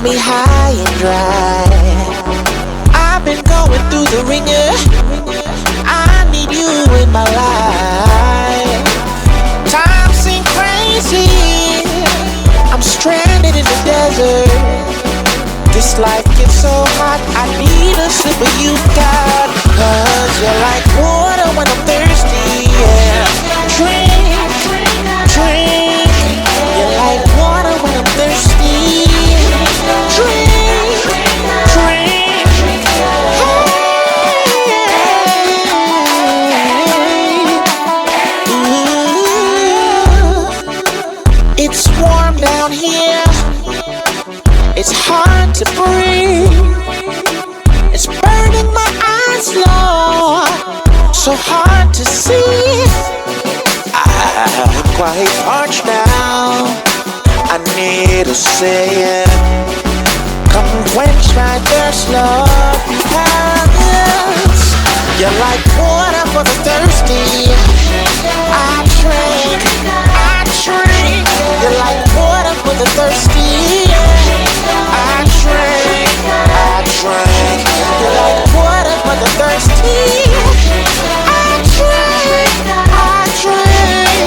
me high and dry. I've been going through the ringer. I need you in my life. Time seems crazy. I'm stranded in the desert. This life gets so hot, I need a sip of you, God. Cause you're like water when I'm thirsty, yeah. Drink, drink. You're like water when I'm thirsty. Drink, drink. Hey. Ooh. It's warm down here. It's hard to breathe. It's burning my eyes, Lord. So hard to see. I'm quite parched now. I need a savior. Come quench my thirst, Lord. Because you're like water for the thirsty. I drink, I drink. You're like water for the thirsty. I drink, I drink. You're like water for the thirsty. I drink, I drink.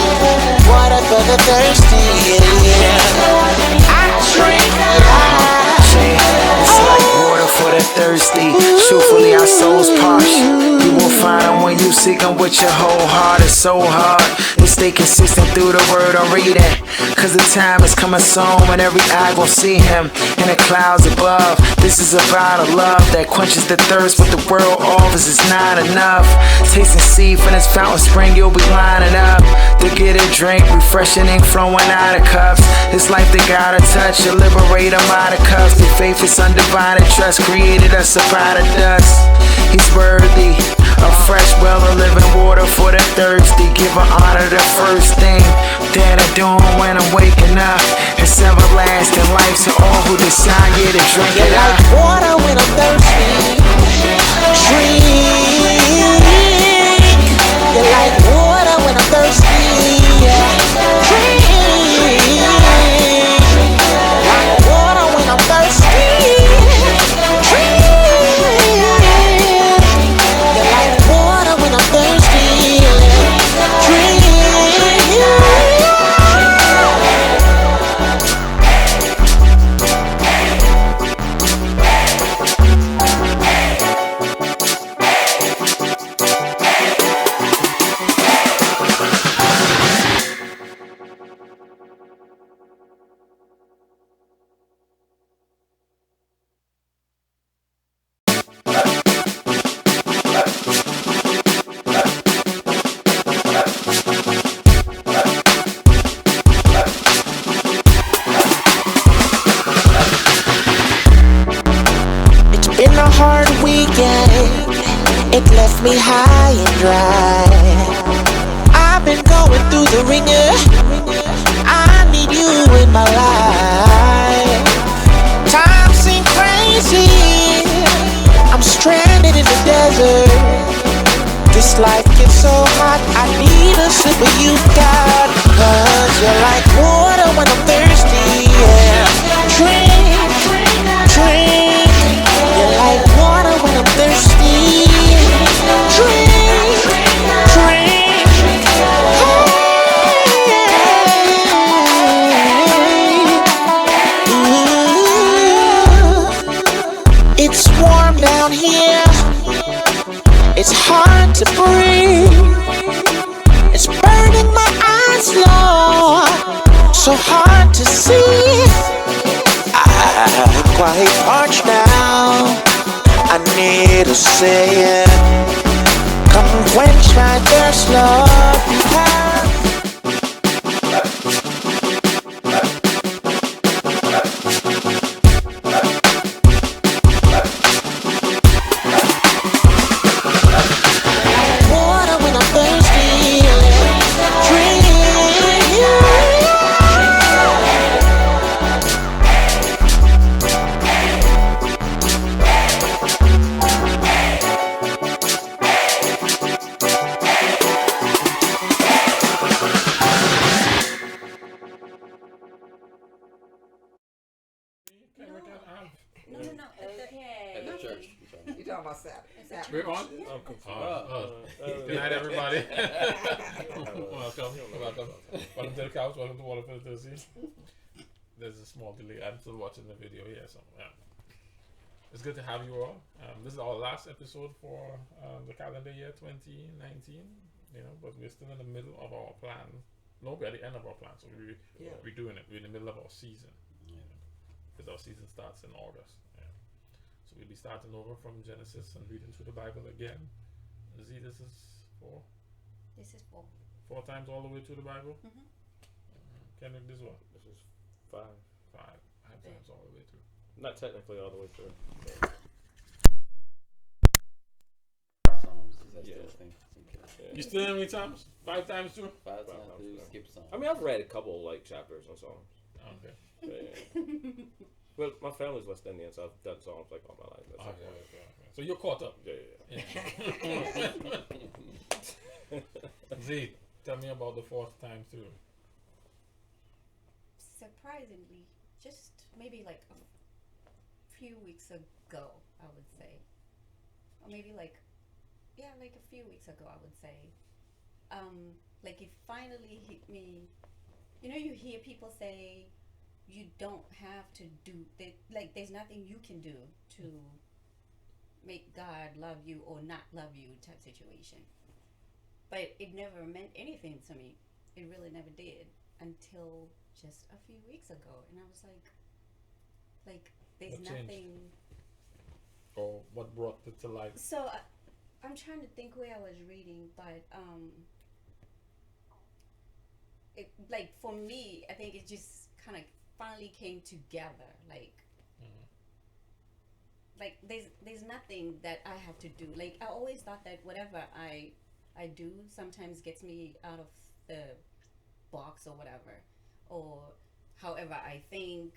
Water for the thirsty, yeah. I drink, it's like water for the thirsty. Truthfully, our souls parched. You will find them when you seek them with your whole heart. It's so hard to stay consistent through the word I'm reading. Cause the time is coming soon when every eye gon' see him in the clouds above. This is about a love that quenches the thirst. What the world offers is not enough. Taste and see from this fountain spring, you'll be lining up to get a drink. Refreshing ink flowing out of cups. This life they gotta touch to liberate them out of cuffs. The faith is undivided trust created us up out of dust. He's worthy of fresh well of living water for the thirsty. Give her honor the first thing that I'm doing when I'm waking up. It's everlasting life to all who desire to drink it up. You're like water when I'm thirsty. Drink. You're like water when I'm thirsty. Drink. Like water when I'm thirsty. Drink. You're like water when I'm thirsty. Drink. It left me high and dry. I've been going through the ringer. I need you in my life. Time seems crazy. I'm stranded in the desert. This life gets so hot, I need a sip of you, God. Cause you're like water when I'm thirsty, yeah. Drink, drink. You're like water when I'm thirsty. Drink, drink. Ooh. It's warm down here. It's hard to breathe. It's burning my eyes, Lord. So hard to see. I'm quite parched now. I need a savior. Come quench my thirst, Lord. We're on? Good night, everybody. Welcome to the couch. Welcome to Waterfield Thursday. There's a small delay. I'm still watching the video here, so yeah. It's good to have you all. This is our last episode for the calendar year 2019. You know, but we're still in the middle of our plan. No, we're at the end of our plan, so we're doing it. We're in the middle of our season. Because our season starts in August. So we'll be starting over from Genesis and reading through the Bible again. Z, this is 4? This is 4. 4 times all the way through the Bible? Mm-hmm. Kendrick, this one? This is 5. 5 times all the way through. Not technically all the way through. Psalms, is that still a thing? Okay. You still how many times? 5 times through? 5 times times, through, yeah. skip Psalms. I mean, I've read a couple like chapters on Psalms. Okay. Yeah. Well, my family's West Indian, so I've done Psalms like all my life. That's Okay. So you're caught up. Yeah. Z, tell me about the 4th time through. Surprisingly, just maybe like a few weeks ago, I would say. Or maybe like a few weeks ago, I would say. Like it finally hit me. You know, you hear people say you don't have to do like there's nothing you can do to make God love you or not love you type situation. But it never meant anything to me. It really never did until just a few weeks ago, and I was like there's What changed? nothing. Or what brought it to light? So I'm trying to think where I was reading, but it, like for me, I think it just kind of finally came together. Like there's nothing that I have to do. Like I always thought that whatever I do sometimes gets me out of the box or whatever, or however I think.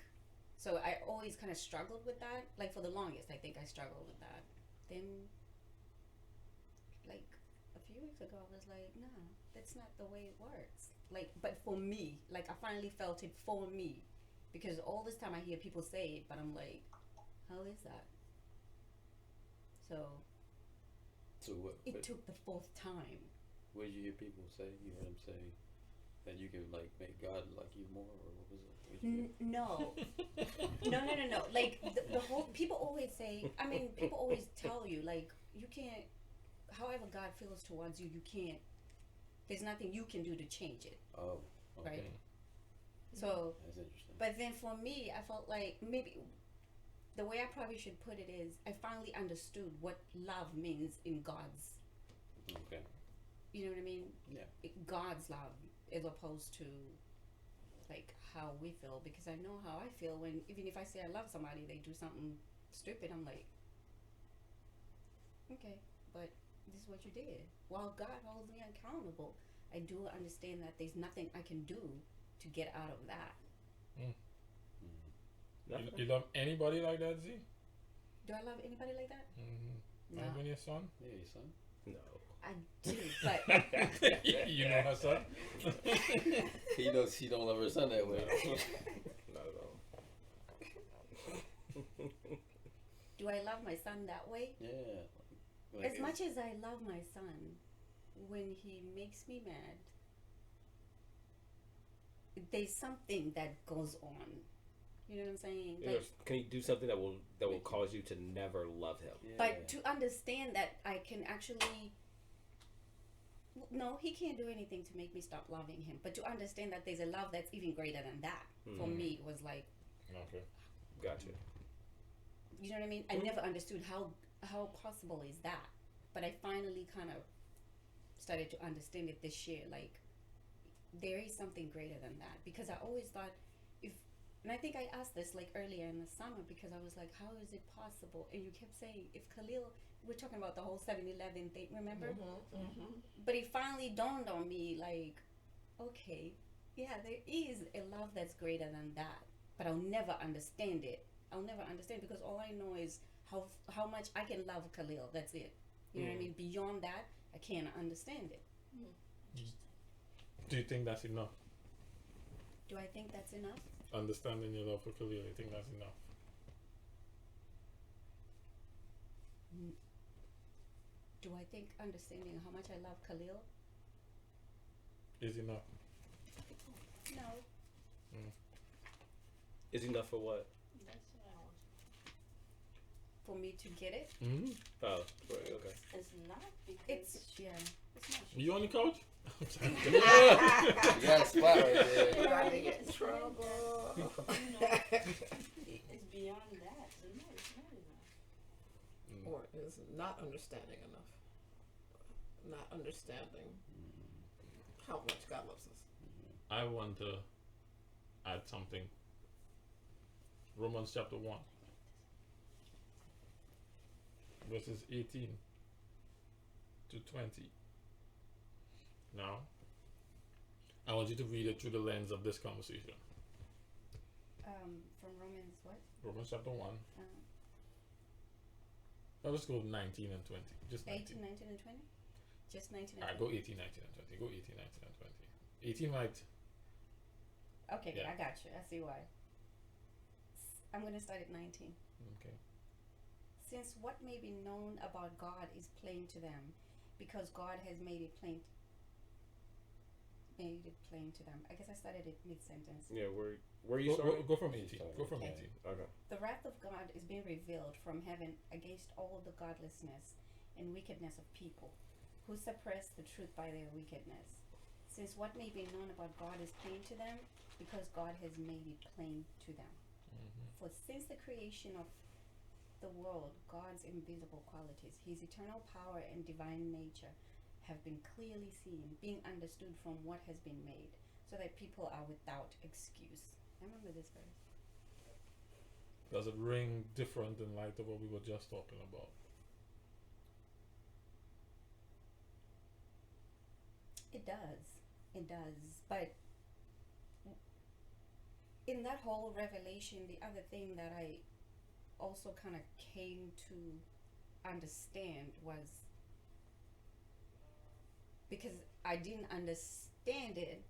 So I always kind of struggled with that. Like for the longest, I think I struggled with that. Then, like a few weeks ago, I was like, nah, that's not the way it works. Like, but for me, like I finally felt it for me, because all this time I hear people say it, but I'm like, how is that? So what? it took the 4th time. What did you hear people say? You heard them say that you could like make God like you more, or what was it? What did you hear? No. Like the whole people always say. I mean, people always tell you like you can't. However God feels towards you, you can't. There's nothing you can do to change it. Oh, okay. Right. So, That's interesting. but then for me, I felt like maybe the way I probably should put it is I finally understood what love means in God's. Okay. You know what I mean? Yeah. God's love, as opposed to like how we feel, because I know how I feel when even if I say I love somebody, they do something stupid. I'm like, okay, but this is what you did. While God holds me accountable, I do understand that there's nothing I can do to get out of that. You love anybody like that, Z? Do I love anybody like that? No. Not even your son? Yeah, your son. No. I do, but You know her son? He knows she don't love her son that way. Not at all. do I love my son that way? Yeah. As much as I love my son, when he makes me mad, there's something that goes on. You know what I'm saying? Like, Can you do something that will cause you to never love him? Yeah. but to understand that I can actually. No, he can't do anything to make me stop loving him. But to understand that there's a love that's even greater than that, for me, was like, Okay. Gotcha. you know what I mean? I never understood how possible is that. But I finally kind of started to understand it this year. Like, there is something greater than that. Because I always thought, and I think I asked this like earlier in the summer, because I was like, how is it possible? And you kept saying, if Khalil, we're talking about the whole 7-Eleven thing, remember? But it finally dawned on me, like, okay, yeah, there is a love that's greater than that. But I'll never understand it. I'll never understand, because all I know is how much I can love Khalil. That's it. You know what I mean? Beyond that, I can't understand it. Do you think that's enough? Do I think that's enough? Understanding your love for Khalil, you think that's enough? do I think understanding how much I love Khalil? Is enough. No. Is enough for what? For me to get it? Mm-hmm. Oh, right, okay. It's not because It's, yeah. It's not. You on the couch? You got a spot right there. You're About to right. get in trouble. it's beyond that. So no, it's not enough. Or is not understanding enough. Not understanding how much God loves us. I want to add something. Romans chapter 1, verses 18 to 20. Now, I want you to read it through the lens of this conversation. From Romans what? Romans chapter 1. Um, Now let's go 19 and 20. Just 19. 18, 19, and 20? Just 19 and Alright, 20? go 18, 19, and 20. Go 18, 19, and 20. 18 might. Okay, Yeah. I got you. I see why. I'm going to start at 19. Okay. Since what may be known about God is plain to them, because God has made it plain to them. I guess I started at mid-sentence. Yeah, where you started? Go from 18. Go from Okay. 18. Okay. The wrath of God is being revealed from heaven against all the godlessness and wickedness of people who suppress the truth by their wickedness. Since what may be known about God is plain to them, because God has made it plain to them. For since the creation of the world, God's invisible qualities, his eternal power and divine nature, have been clearly seen, being understood from what has been made, so that people are without excuse. I remember this verse. Does it ring different in light of what we were just talking about? It does. It does. But in that whole revelation, the other thing that I also kind of came to understand was, because I didn't understand it,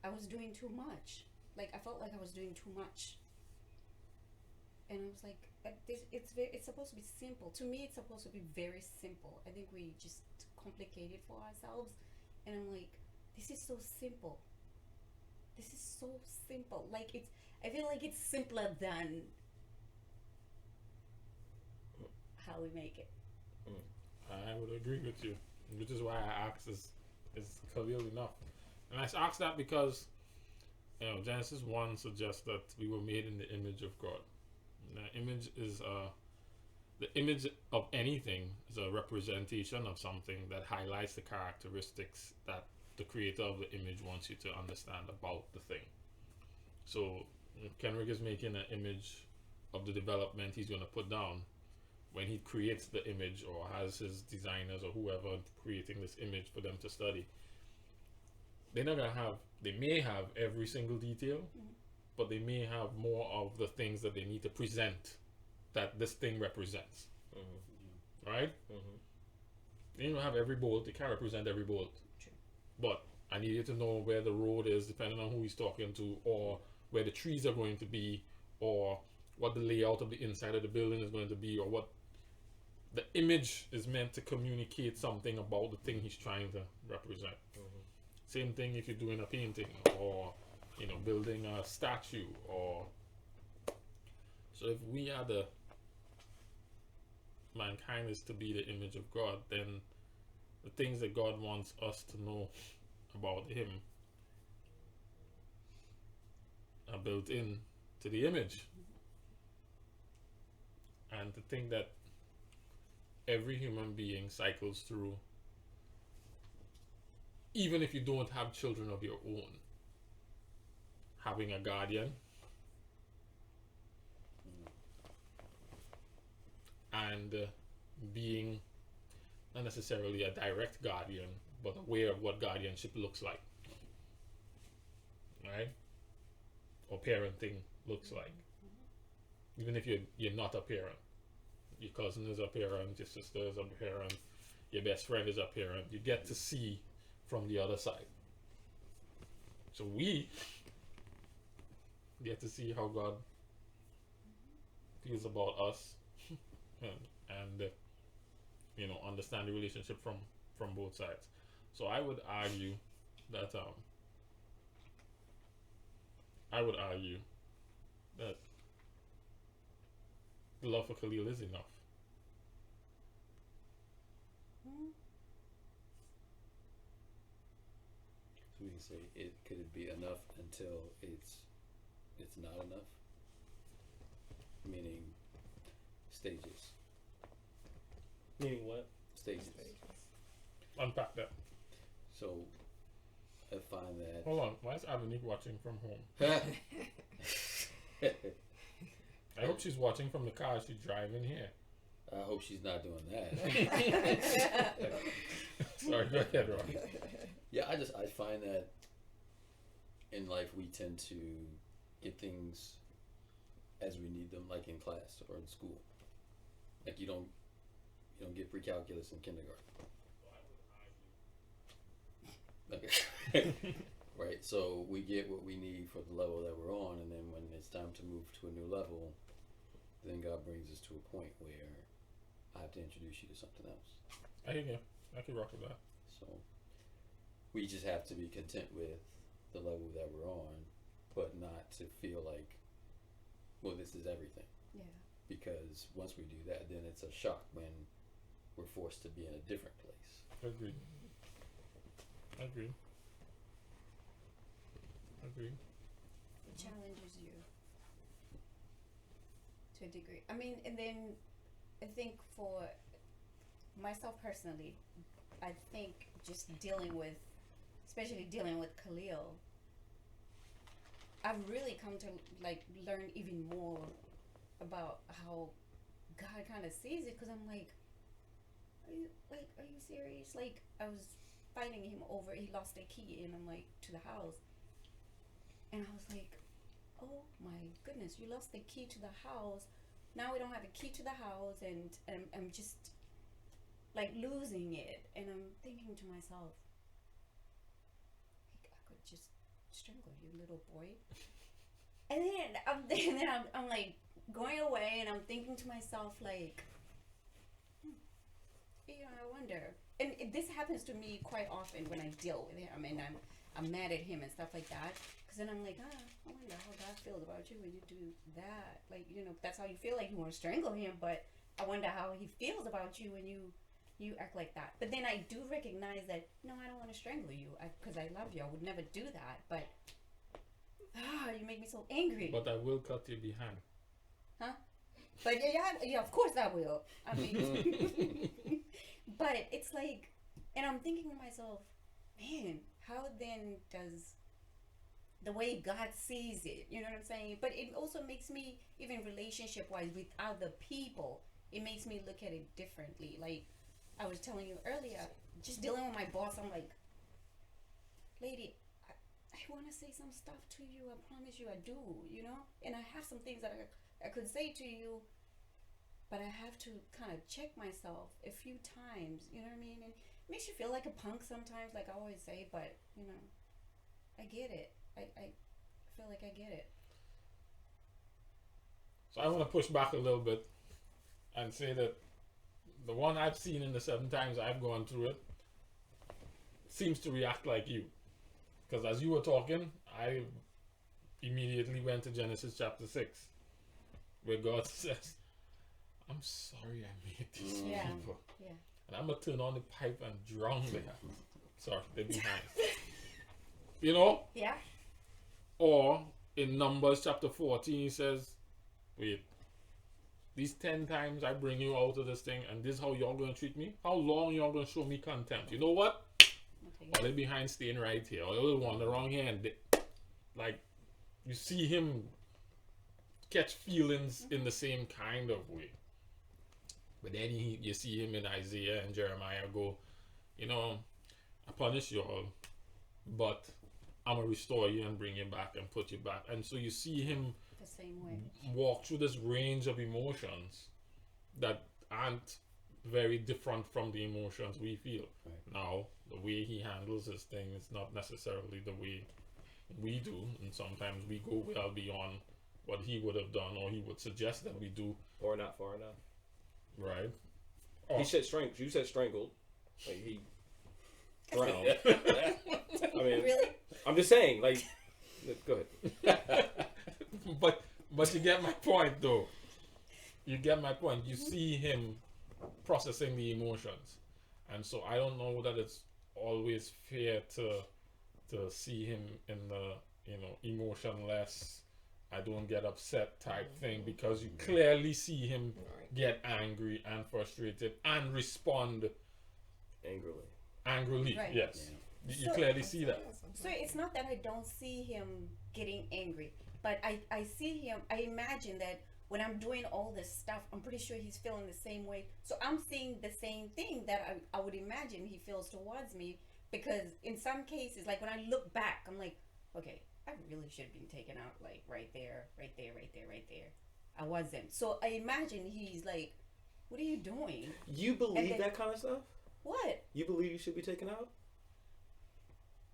I was doing too much. Like, I felt like I was doing too much. And I was like, it's supposed to be simple. To me, it's supposed to be very simple. I think we just complicate it for ourselves. And I'm like, this is so simple. This is so simple. Like, I feel like it's simpler than how we make it. I would agree with you, which is why I asked, is Khalil enough? And I asked that because, Genesis 1 suggests that we were made in the image of God. The image is the image of anything is a representation of something that highlights the characteristics that the creator of the image wants you to understand about the thing. So Kenrick is making an image of the development he's going to put down. When he creates the image, or has his designers or whoever creating this image for them to study, they may have every single detail, but they may have more of the things that they need to present that this thing represents. Right? They don't have every bolt, they can't represent every bolt. True. But I need you to know where the road is, depending on who he's talking to, or where the trees are going to be, or what the layout of the inside of the building is going to be, or what the image is meant to communicate something about the thing he's trying to represent. Same thing if you're doing a painting, or building a statue, or so if we are the mankind is to be the image of God, then the things that God wants us to know about him are built in to the image. And to think that every human being cycles through, even if you don't have children of your own, having a guardian and being not necessarily a direct guardian, but aware of what guardianship looks like, right? Or parenting looks like. Even if you're not a parent, your cousin is a parent, your sister is a parent, your best friend is a parent, you get to see from the other side. So we get to see how God feels about us and understand the relationship from both sides. So I would argue that the love for Khalil is enough. So we can say could it be enough until it's not enough? Meaning stages. Meaning what? Stages. Unpack that. So I find that Hold on. Why is Avonique watching from home? I hope she's watching from the car she's driving here. I hope she's not doing that. Sorry, go ahead, Roy. Yeah, I find that in life we tend to get things as we need them, like in class or in school. Like you don't get pre-calculus in kindergarten. Okay. Right. So we get what we need for the level that we're on, and then when it's time to move to a new level, then God brings us to a point where I have to introduce you to something else. I hear you. I can rock with that. So we just have to be content with the level that we're on, but not to feel like, well, this is everything. Yeah. Because once we do that, then it's a shock when we're forced to be in a different place. Agreed. It challenges you to a degree. I mean, and then I think for myself personally, I think just especially dealing with Khalil, I've really come to learn even more about how God kind of sees it, because I'm like, are you serious? Like, I was fighting him over, he lost a key, and I'm like, to the house, and I was like, oh my goodness, you lost the key to the house, now we don't have a key to the house, and I'm just like losing it, and I'm thinking to myself, like, I could just strangle you, little boy. And then I'm like going away, and I'm thinking to myself, like, I wonder. And this happens to me quite often when I deal with him, and I'm mad at him and stuff like that. Because then I'm like, I wonder how God feels about you when you do that. Like, that's how you feel, like you want to strangle him, but I wonder how he feels about you when you act like that. But then I do recognize that, no, I don't want to strangle you because I love you. I would never do that. But you make me so angry. But I will cut you behind. Huh? But yeah, of course I will. I mean, but it's like, and I'm thinking to myself, man, how then does the way God sees it, you know what I'm saying? But it also makes me, even relationship-wise with other people, it makes me look at it differently. Like I was telling you earlier, just dealing with my boss, I'm like, lady, I want to say some stuff to you. I promise you I do, and I have some things that I could say to you, but I have to kind of check myself a few times, you know what I mean? And it makes you feel like a punk sometimes, like I always say, but, I get it. I feel like I get it. So I want to push back a little bit and say that the one I've seen in the 7 times I've gone through it seems to react like you. Because as you were talking, I immediately went to Genesis chapter 6, where God says, I'm sorry I made these people. Yeah. And I'm going to turn on the pipe and drown them. Sorry, they're behind. Yeah. Or in Numbers chapter 14, he says, wait, these 10 times I bring you out of this thing, and this is how you're going to treat me? How long you're going to show me contempt? You know what? Or they're behind staying right here. Or they'll wander around here and like, you see him catch feelings in the same kind of way. But then you see him in Isaiah and Jeremiah go, I punish you all, but I'm going to restore you and bring you back and put you back. And so you see him the same way walk through this range of emotions that aren't very different from the emotions we feel. Right. Now, the way he handles his thing is not necessarily the way we do, and sometimes we go well beyond what he would have done or he would suggest that we do. Or not far enough. Right. Oh. He said strangled. You said strangled. Like he drowned. I mean, Really? I'm just saying. Like, go ahead. But you get my point, though. You get my point. You see him processing the emotions, and so I don't know that it's always fair to see him in the emotionless, I don't get upset type thing, because you clearly see him get angry and frustrated and respond angrily. Right. Yes, you So- clearly see that. So it's not that I don't see him getting angry, but I see him, I imagine that when I'm doing all this stuff, I'm pretty sure he's feeling the same way. So I'm seeing the same thing that I would imagine he feels towards me, because in some cases, like when I look back, I'm like, okay, I really should have been taken out, like right there. I wasn't. So I imagine he's like, what are you doing? You believe then- that kind of stuff? What? You believe you should be taken out?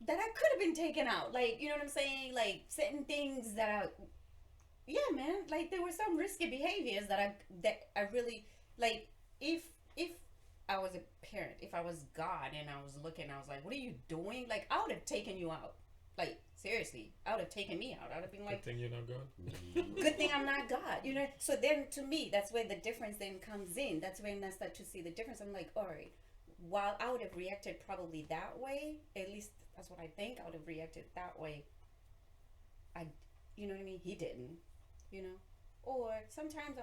That I could have been taken out. Like, you know what I'm saying? Like certain things that yeah, man. Like there were some risky behaviors that I really, like, if I was a parent, if I was God and I was looking, I was like, what are you doing? Like, I would have taken you out. Like, seriously, I would have taken me out. I would have been like, Good thing you're not God. good thing I'm not God, you know. So then, to me, that's where the difference then comes in. That's when I start to see the difference. I'm like, all right, while I would have reacted probably that way, at least that's what I think, I would have reacted that way. You know what I mean? He didn't, you know. Or sometimes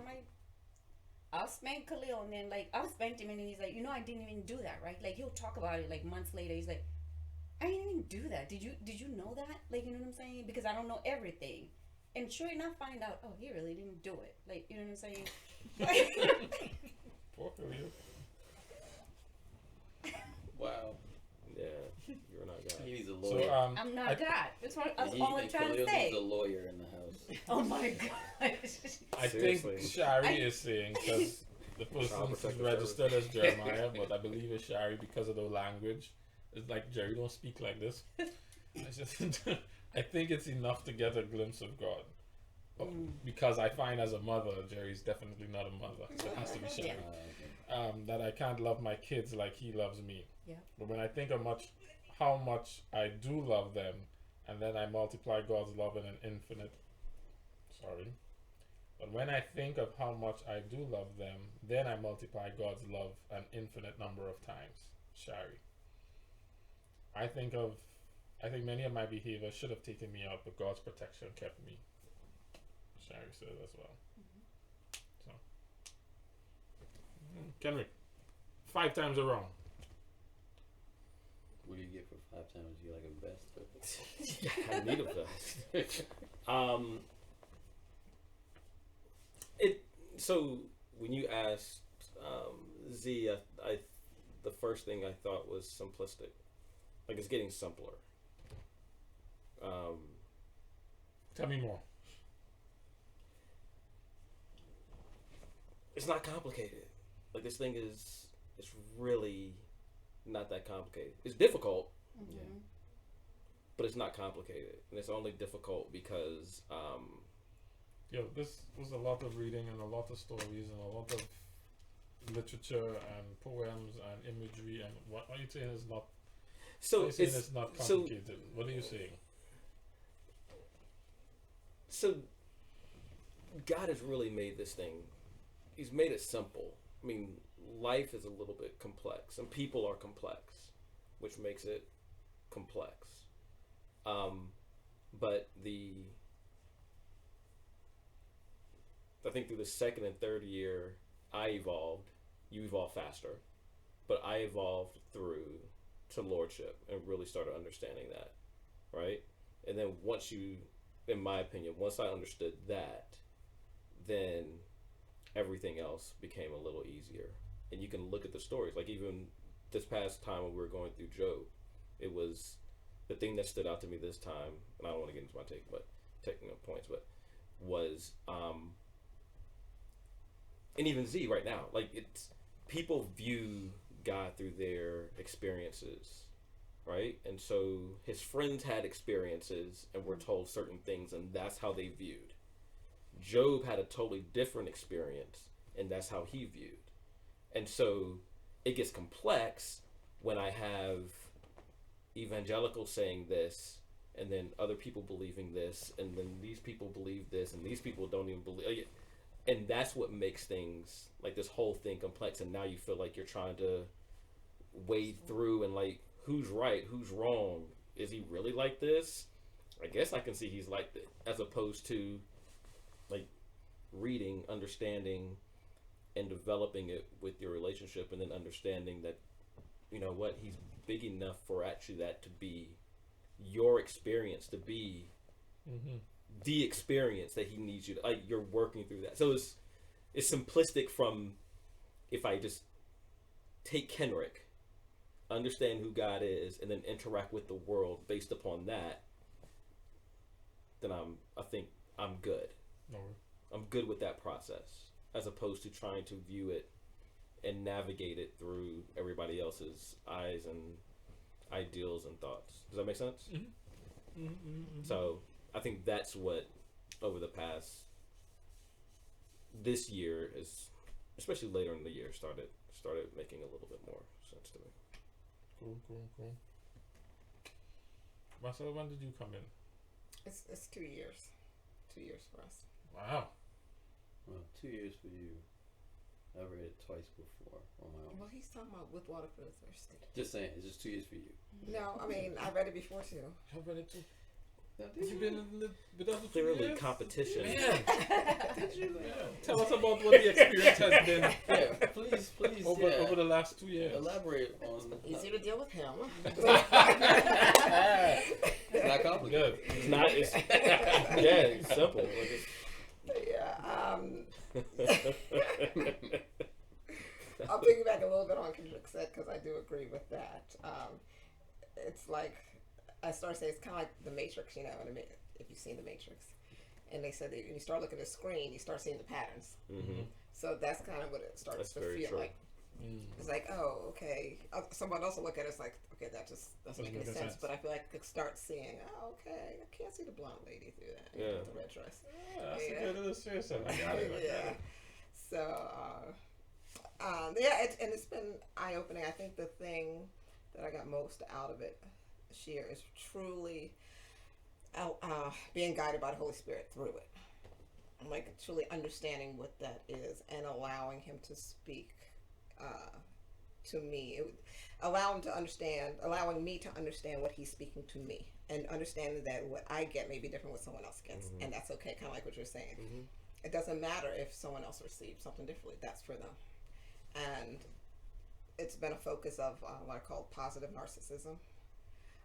I'll spank Khalil, and then like I'll spank him, and then he's like, you know, I didn't even do that, right? Like he'll talk about it like months later. He's like, I didn't even do that. Did you know that? Like, you know what I'm saying? Because I don't know everything. And sure enough, find out, oh, he really didn't do it. Like, you know what I'm saying? Poor Khalil. Wow. Yeah, you're not God. He needs a So lawyer. I'm not God. That's what that's He- all I'm and trying to Khalil say. needs a lawyer in the house. Oh my God. I Seriously. think Shari is saying, because the person Child is Protective registered as Jeremiah, but I believe it's Shari because of the language. It's like, Jerry, don't speak like this. I think it's enough to get a glimpse of God. Because I find as a mother, Jerry's definitely not a mother, so it has to be Shari. That I can't love my kids like he loves me. Yeah. But when I think of how much I do love them, and then I multiply God's love in an infinite. But when I think of how much I do love them, then I multiply God's love an infinite number of times. Shari. I think many of my behaviors should have taken me out, but God's protection kept me. Shari says as well. So, Kenrick, 5 times around. What do you get for 5 times? You like a vest? I need a vest. So when you asked Z, I the first thing I thought was simplistic. Like, it's getting simpler. Tell me more. It's not complicated. Like, this thing it's really not that complicated. It's difficult, but it's not complicated, and it's only difficult because This was a lot of reading and a lot of stories and a lot of literature and poems and imagery, and what are you saying is not? so What are you saying it's is not so complicated? What are you saying? so God has really made this thing. He's made it simple. I mean, life is a little bit complex, and people are complex, which makes it complex. But I think through the second and third year, I evolved. You evolved faster, but I evolved through to lordship and really started understanding that, right? And then once in my opinion, once I understood that, then everything else became a little easier. And you can look at the stories, like even this past time when we were going through Job, it was the thing that stood out to me this time, and I don't want to get into my taking points, but was and even Z right now, like, it's people view God through their experiences, right? And so his friends had experiences and were told certain things, and that's how they viewed. Job had a totally different experience, and that's how he viewed. And so it gets complex when I have evangelicals saying this, and then other people believing this, and then these people believe this, and these people don't even believe. And that's what makes things, like this whole thing, complex. And now you feel like you're trying to wade through and like, who's right, who's wrong? Is he really like this? I guess I can see he's like this, as opposed to like reading, understanding, and developing it with your relationship, and then understanding that, you know what, he's big enough for actually that to be your experience, to be the experience that he needs you to, like, you're working through that. So it's simplistic from, if I just take Kenrick, understand who God is, and then interact with the world based upon that, then I think I'm good. I'm good with that process, as opposed to trying to view it and navigate it through everybody else's eyes and ideals and thoughts. Does that make sense? So I think that's what, over the past, this year is, especially later in the year, started making a little bit more sense to me. Cool. Marcelo, when did you come in? It's 2 years. 2 years for us. Wow. Well, 2 years for you. I read it twice before on my own. Well, he's talking about With Water for the Thirsty. Just saying, it's just 2 years for you. No, I mean, I read it before too. I've read it too. Now, You've been with us for 2 Clearly years? competition. Man. Tell us about what the experience has been Yeah, please, over the last 2 years. elaborate on. Easy to deal with him. It's not complicated. Good. It's not. It's yeah. It's simple. Like I'll piggyback a little bit on what Kendrick said, because I do agree with that. It's like, I started saying, it's kind of like The Matrix, you know, if you've seen The Matrix. And they said that when you start looking at the screen, you start seeing the patterns. So that's kind of what it starts That's to very feel true. like. It's like, oh, okay. Someone else will look at it, it's like, okay, that just doesn't make any sense. But I feel like I could start seeing, oh, okay, I can't see the blonde lady through that. You know, Yeah. with the red dress. That's a good illustration. I got it. Yeah. So, and it's been eye-opening. I think the thing that I got most out of it this year is truly being guided by the Holy Spirit through it. I'm like truly understanding what that is and allowing Him to speak to me. Allowing me to understand what He's speaking to me, and understanding that what I get may be different what someone else gets, and that's okay. Kind of like what you're saying. It doesn't matter if someone else receives something differently. That's for them. And it's been a focus of what I call positive narcissism,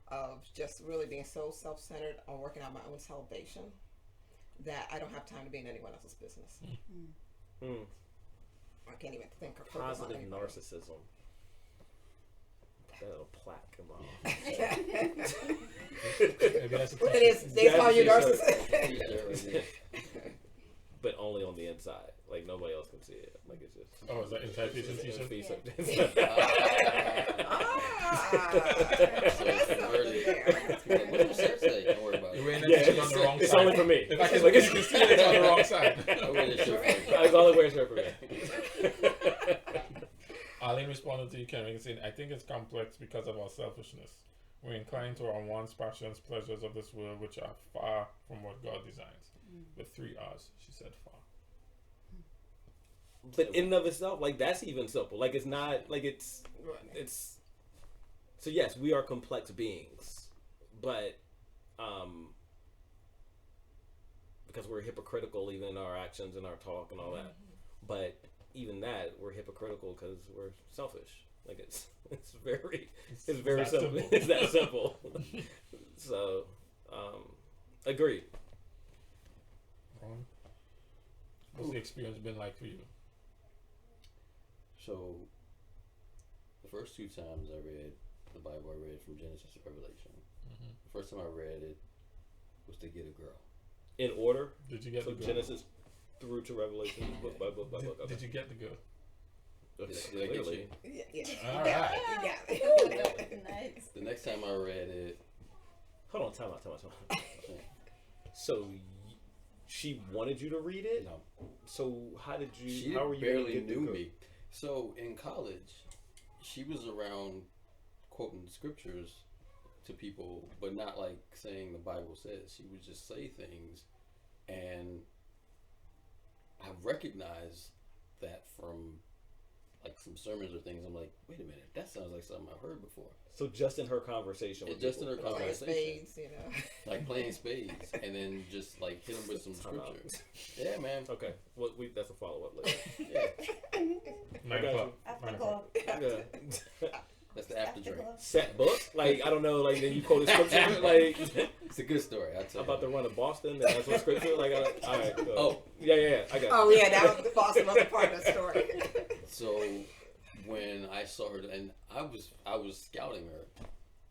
of just really being so self-centered on working out my own salvation that I don't have time to be in anyone else's business. I can't even think or focus on Positive anything. narcissism. That little plaque in my office. Maybe that's a It is. They call you narcissist. But only on the inside. Like nobody else can see it. Like it's just. Oh, is that invitation t-shirt? What did your shirt say? Don't worry about You're it. wearing that Yeah, t-shirt on the wrong it's side. only for me. If I can look at you, can see it, it's on the wrong side. I wear this shirt for you. I was only wearing shirt for me. Arlene responded to you, Kevin, saying, I think it's complex because of our selfishness. We're inclined to our wants, passions, pleasures of this world, which are far from what God designs. With 3 R's, she said far. But in and of itself, like that's even simple. Like it's not like it's. So yes, we are complex beings, but because we're hypocritical even in our actions and our talk and all that. But even that, we're hypocritical because we're selfish. Like it's very that simple. simple. It's that simple. So, agreed. What's the experience been like for you? So, the first 2 times I read the Bible, I read from Genesis to Revelation. The first time I read it was to get a girl. In order. Did you get So the girl? Genesis through to Revelation, book by book by book. Okay. Did you get the girl? Okay, Did I get clearly. Yeah. All right. Yeah. Nice. The next time I read it, Hold on, time out. So she wanted you to read it. no, So how did you? she how were you barely able to knew get me. So in college, she was around quoting scriptures to people, but not like saying the Bible says. She would just say things, and I recognized that from like some sermons or things. I'm like, wait a minute, that sounds like something I've heard before. So just in her conversation with Just in her people. Playing conversation, spades, you know. like playing spades, and then just like hit them with some Time out. scripture. Yeah, man. Okay, well, that's a follow up later. Yeah, 9 o'clock. After 9 club. o'clock. Yeah. that's the after drink. Set book? Like, I don't know, like, then you quoted scripture? Like, It's a good story. I tell I'm you. about to run to Boston and that's what scripture? Like, all right. Oh. Yeah, I got it. Oh yeah, that was the Boston was a part of the story. So when I saw her, and I was scouting her,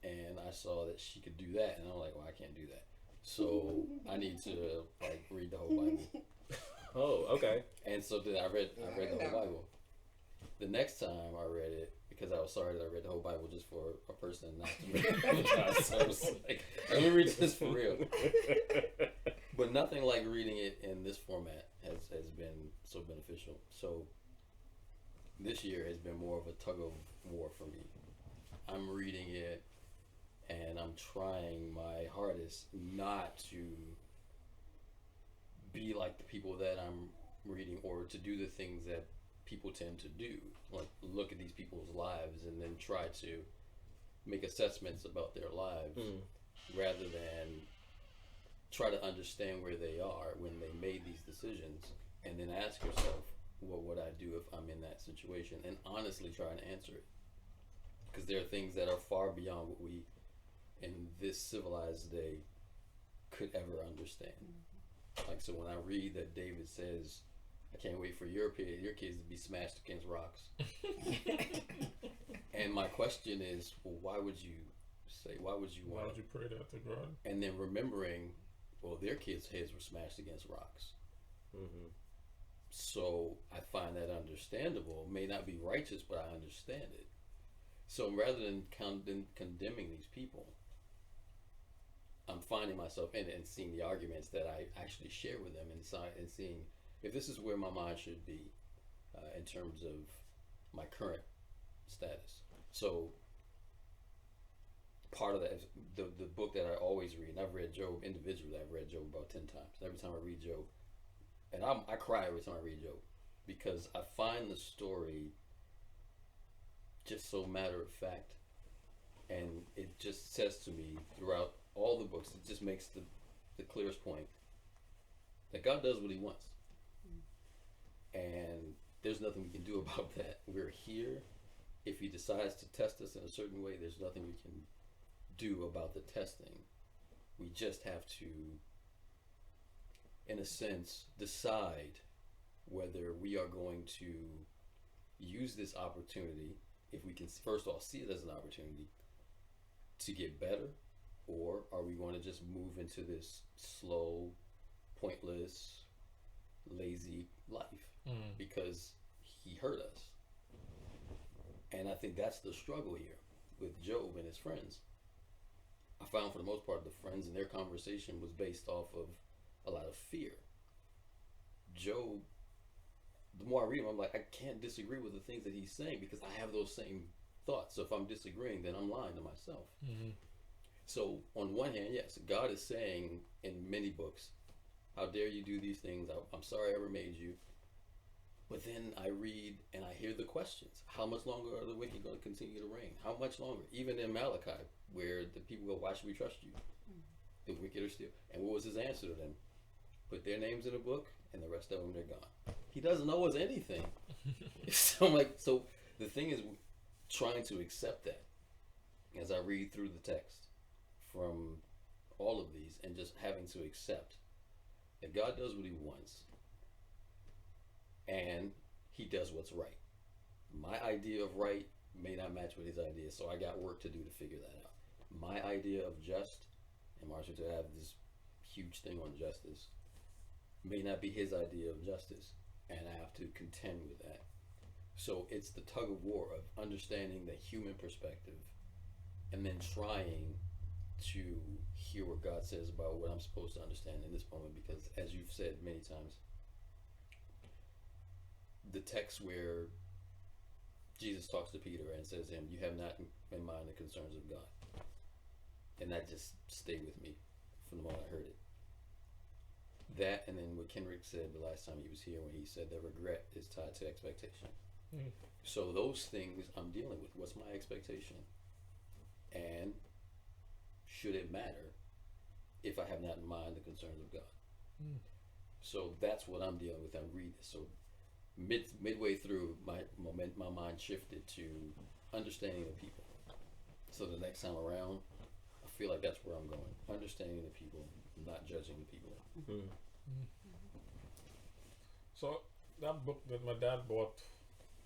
and I saw that she could do that, and I'm like, well, I can't do that. So I need to like read the whole Bible. Oh, okay. And so then I read the whole Bible. The next time I read it, because I was sorry that I read the whole Bible just for a person not to read it. So I was like, let me read this for real. But nothing like reading it in this format has been so beneficial. So this year has been more of a tug of war for me. I'm reading it and I'm trying my hardest not to be like the people that I'm reading, or to do the things that people tend to do, like look at these people's lives and then try to make assessments about their lives rather than try to understand where they are when they made these decisions, and then ask yourself, what would I do if I'm in that situation, and honestly try and answer it, because there are things that are far beyond what we in this civilized day could ever understand. Like, so when I read that David says, I can't wait for your kids to be smashed against rocks. And my question is, well, why would you Why want would you pray that to God? And then remembering, well, their kids' heads were smashed against rocks. Mm-hmm. So I find that understandable. May not be righteous, but I understand it. So rather than condemning these people, I'm finding myself in it and seeing the arguments that I actually share with them, and seeing if this is where my mind should be in terms of my current status. So part of that is the book that I always read, and I've read Job individually. I've read Job about 10 times. Every time I read Job, and I cry every time I read Job, because I find the story just so matter of fact, and it just says to me throughout all the books, it just makes the clearest point that God does what he wants. And there's nothing we can do about that. We're here. If he decides to test us in a certain way, there's nothing we can do about the testing. We just have to, in a sense, decide whether we are going to use this opportunity, if we can first of all see it as an opportunity to get better, or are we going to just move into this slow, pointless, lazy life because he hurt us. And I think that's the struggle here with Job and his friends. I found for the most part the friends and their conversation was based off of a lot of fear. Job, the more I read him, I'm like, I can't disagree with the things that he's saying because I have those same thoughts. So if I'm disagreeing, then I'm lying to myself. So on one hand, yes, God is saying in many books, how dare you do these things? I'm sorry I ever made you. But then I read and I hear the questions. How much longer are the wicked going to continue to reign? How much longer? Even in Malachi, where the people go, why should we trust you? The wicked are still. And what was his answer to them? Put their names in a book and the rest of them, they're gone. He doesn't owe us anything. So the thing is trying to accept that as I read through the text from all of these, and just having to accept that God does what he wants and he does what's right. My idea of right may not match with his idea, so I got work to do to figure that out. My idea of just, and Marshall to have this huge thing on justice, may not be his idea of justice, and I have to contend with that. So it's the tug of war of understanding the human perspective and then trying to hear what God says about what I'm supposed to understand in this moment, because as you've said many times, the text where Jesus talks to Peter and says to him, "You have not in mind the concerns of God," and that just stayed with me from the moment I heard it. That, and then what Kendrick said the last time he was here, when he said that regret is tied to expectation. Mm. So those things I'm dealing with. What's my expectation? And should it matter if I have not in mind the concerns of God? Mm. So that's what I'm dealing with. I'm reading. So midway through, my mind shifted to understanding the people. So the next time around, I feel like that's where I'm going. Understanding the people, not judging the people. Mm. So that book that my dad bought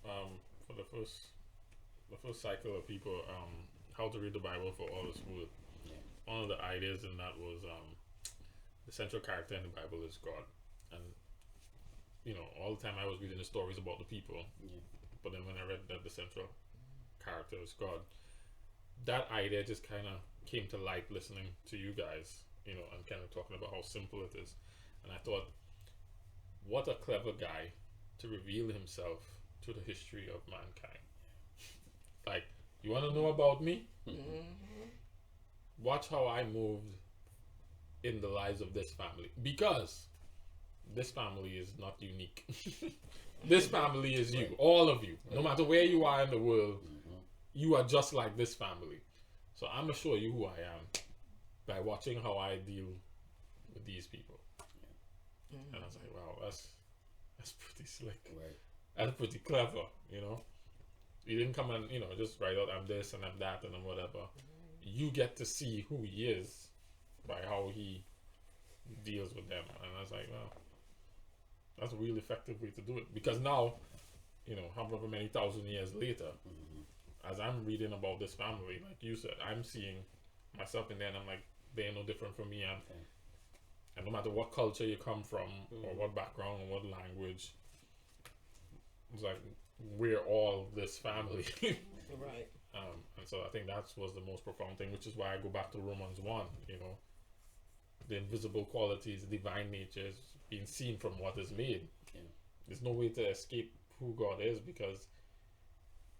for the first cycle of people, How to Read the Bible for All the School. Yeah. One of the ideas in that was the central character in the Bible is God, and all the time I was reading the stories about the people, Yeah. but then when I read that the central character is God, that idea just kind of came to light listening to you guys, and kind of talking about how simple it is. And I thought, what a clever guy to reveal himself to the history of mankind. Like, you want to know about me? Watch how I moved in the lives of this family, because this family is not unique. This family is you, all of you. No matter where you are in the world, you are just like this family. So I'm gonna show you who I am by watching how I deal with these people. And I was like, wow, that's pretty slick. Right. That's pretty clever, You didn't come and, just write out, I'm this and I'm that and I'm whatever. You get to see who he is by how he deals with them. And I was like, wow, that's a really effective way to do it. Because now, however many thousand years later, as I'm reading about this family, like you said, I'm seeing myself in there, and I'm like, they're no different from me. And no matter what culture you come from, or what background, or what language, it's like, we're all this family. Right. And so I think that was the most profound thing, which is why I go back to Romans 1, the invisible qualities, divine natures being seen from what is made. Yeah. There's no way to escape who God is, because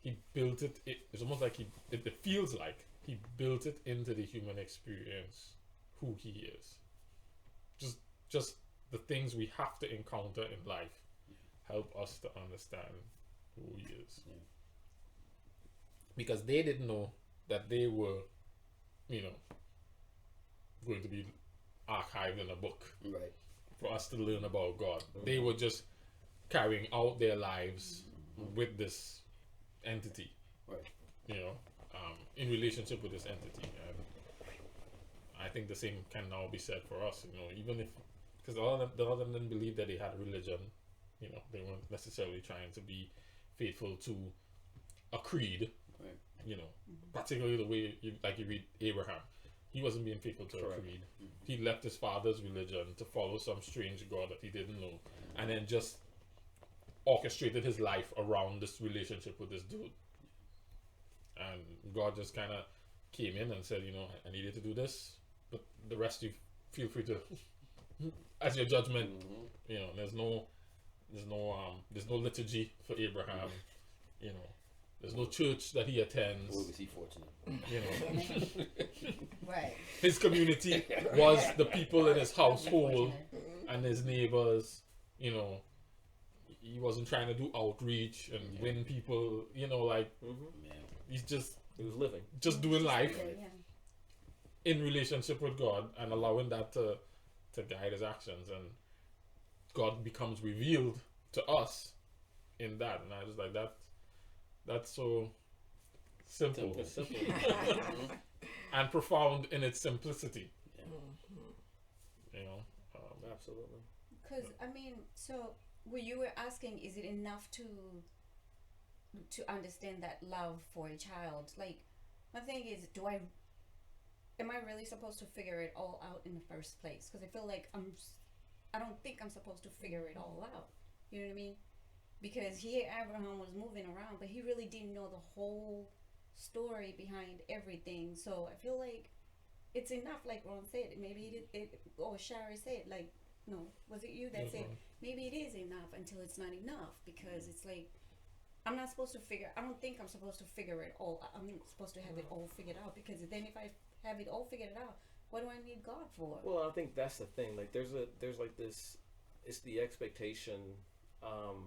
he built it. It's almost like it feels like he built it into the human experience, who he is. Just the things we have to encounter in life help us to understand who he is. Yeah. Because they didn't know that they were, going to be archived in a book Right. for us to learn about God. They were just carrying out their lives with this entity, Right. in relationship with this entity. And I think the same can now be said for us, even if, because a lot of them didn't believe that they had a religion, they weren't necessarily trying to be faithful to a creed, Right. Particularly the way you read Abraham. He wasn't being faithful to Correct. a creed. He left his father's religion to follow some strange God that he didn't know, and then just orchestrated his life around this relationship with this dude. And God just kind of came in and said, I needed to do this, but the rest you feel free to, as your judgment. There's no liturgy for Abraham. There's no church that he attends. Boy, was he fortunate. Right. His community was the people in his household and his neighbors. He wasn't trying to do outreach and win people. Man. He's just He was living. doing life Yeah. in relationship with God and allowing that to guide his actions, and God becomes revealed to us in that. And I was like, that's so simple It's simple. and profound in its simplicity. Absolutely. Because so what you were asking, is it enough to understand that love for a child? Like, my thing is, am I really supposed to figure it all out in the first place? Because I feel like I don't think I'm supposed to figure it all out. You know what I mean? Because here Abraham was moving around, but he really didn't know the whole story behind everything. So I feel like it's enough, like Ron said. Maybe it or Shari said, like, no, was it you that said maybe it is enough until it's not enough? Because it's like, I'm not supposed to figure. I don't think I'm supposed to figure it all. I'm supposed to have it all figured out, because then if I have it all figured out, what do I need God for? Well, I think that's the thing. Like, there's like this. It's the expectation. And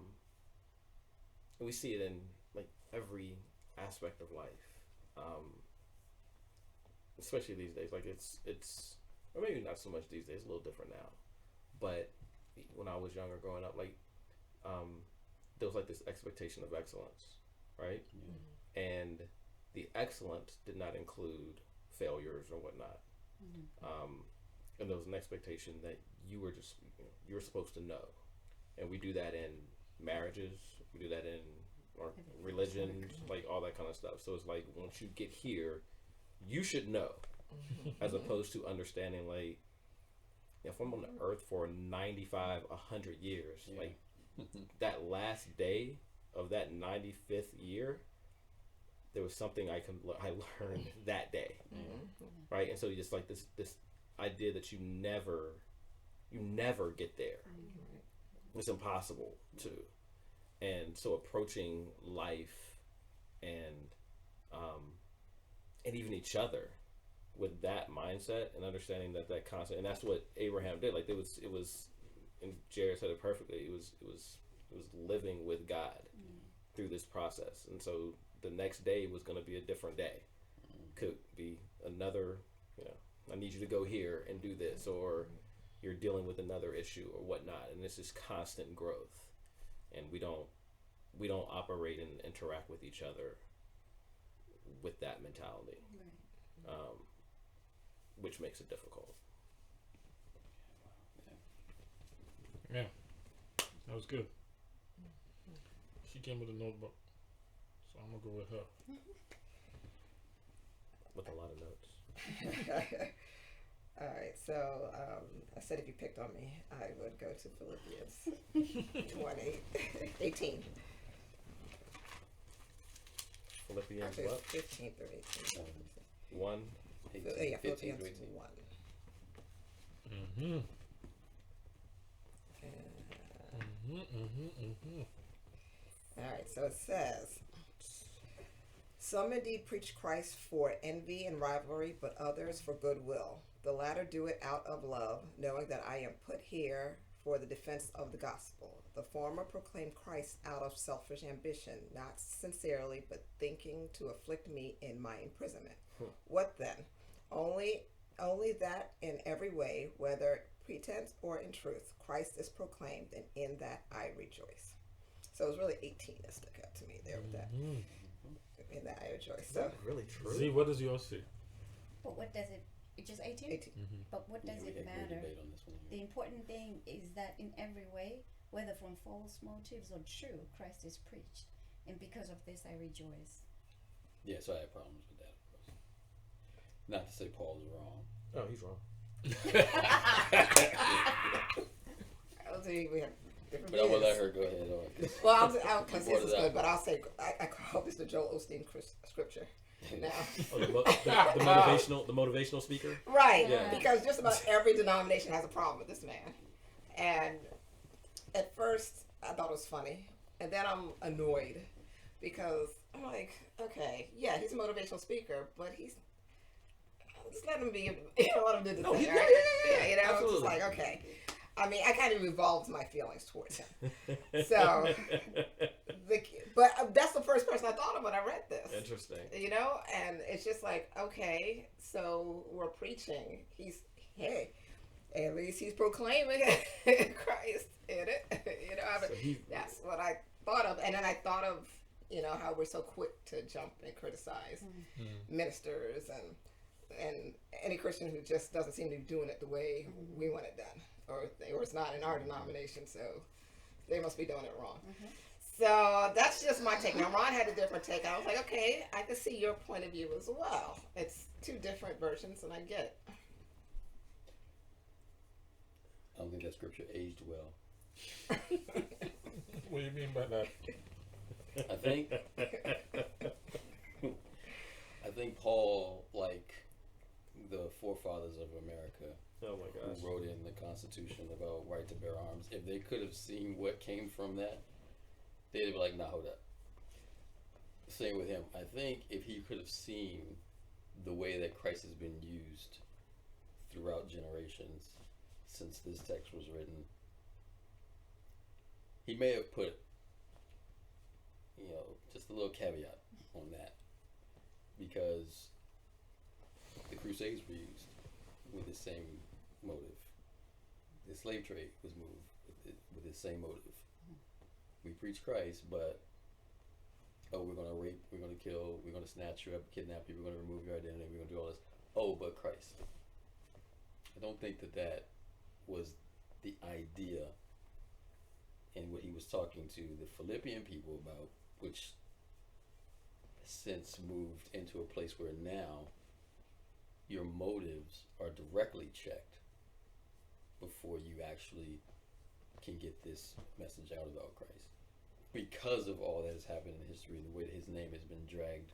we see it in like every aspect of life, especially these days. Like it's, or maybe not so much these days. A little different now, but when I was younger, growing up, like there was like this expectation of excellence, right? Yeah. And the excellence did not include failures or whatnot. And there was an expectation that you were just, you were supposed to know. And we do that in marriages, we do that in our religions, like all that kind of stuff. So it's like, once you get here, you should know, as opposed to understanding, like, if I'm on the earth for 95, 100 years, like that last day of that 95th year, there was something I learned that day, right? And so just like this idea that you never get there. It's impossible to. And so approaching life and even each other with that mindset and understanding that concept, and that's what Abraham did. Like it was, and Jared said it perfectly. It was living with God through this process, and so the next day was going to be a different day. Could be another, I need you to go here and do this, or you're dealing with another issue or whatnot, and this is constant growth, and we don't operate and interact with each other with that mentality, which makes it difficult. Yeah, that was good. She came with a notebook, so I'm gonna go with her. With a lot of notes. All right, so I said if you picked on me, I would go to Philippians 18. Philippians Actually, what? 15 through 18. 1. Yeah, 15 Philippians through 18. 1. Mm-hmm. All right, so it says, some indeed preach Christ for envy and rivalry, but others for goodwill. The latter do it out of love, knowing that I am put here for the defense of the gospel. The former proclaim Christ out of selfish ambition, not sincerely, but thinking to afflict me in my imprisonment. What then? Only that in every way, whether pretense or in truth, Christ is proclaimed, and in that I rejoice. So it was really 18 that stuck out to me there with that. In that I rejoice. Is So that really true? See, what does yours say? But what does it? It's just 18. 18. But what does we it had great matter? debate on this one. The important thing is that in every way, whether from false motives or true, Christ is preached, and because of this I rejoice. Yeah, so I have problems with that. Not to say Paul's wrong. Oh, he's wrong. I'll tell you, we have different But I will views. let her go ahead on. Well, because Before this is that. good, but I'll say, I call this the Joel Osteen scripture. Now. Oh, the motivational speaker. Right, Yeah. because just about every denomination has a problem with this man. And at first, I thought it was funny. And then I'm annoyed because I'm like, okay, yeah, he's a motivational speaker, but just let him be, let him do the thing, yeah, right? yeah, You know, it's absolutely. just like, okay. I mean, I kind of evolved my feelings towards him. So, but that's the first person I thought of when I read this. Interesting. You know, and it's just like, okay, so we're preaching. Hey, at least he's proclaiming Christ in it. You know, that's what I thought of. And then I thought of, how we're so quick to jump and criticize ministers and any Christian who just doesn't seem to be doing it the way we want it done. Or it's not in our denomination, so they must be doing it wrong. So that's just my take. Now, Ron had a different take. I was like, okay, I can see your point of view as well. It's two different versions, and I get it. I don't think that scripture aged well. What do you mean by that? I think Paul, like the forefathers of America, Oh my gosh. who wrote in the Constitution about right to bear arms, if they could have seen what came from that, they'd be like, nah, hold up. saying with him, I think if he could have seen the way that Christ has been used throughout generations since this text was written, he may have put, just a little caveat on that, because the Crusades were used with the same motive. The slave trade was moved with the same motive. We preach Christ, but we're gonna rape, we're gonna kill, we're gonna snatch you up, kidnap you, we're gonna remove your identity, we're gonna do all this. Oh, but Christ. I don't think that was the idea in what he was talking to the Philippian people about, which has since moved into a place where now your motives are directly checked before you actually can get this message out about Christ. Because of all that has happened in history, the way that his name has been dragged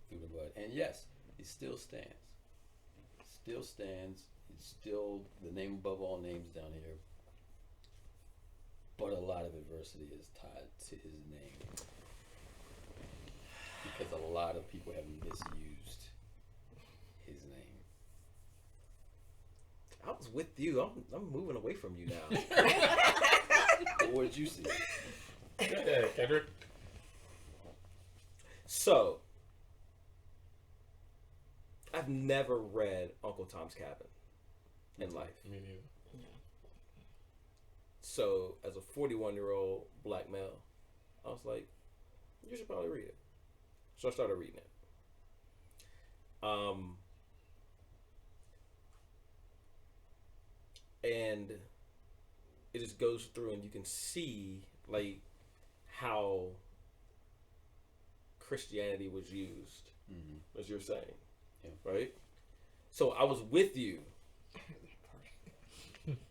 through the mud. And yes, it still stands. Still stands. It's still the name above all names down here. But a lot of adversity is tied to his name. Because a lot of people have misused his name. I was with you. I'm moving away from you now. But what did you see? Yeah, Kendrick. So, I've never read Uncle Tom's Cabin in life. Me neither. So, as a 41-year-old black male, I was like, you should probably read it. So I started reading it. And it just goes through, and you can see like how Christianity was used, as you're saying, right? So I was with you,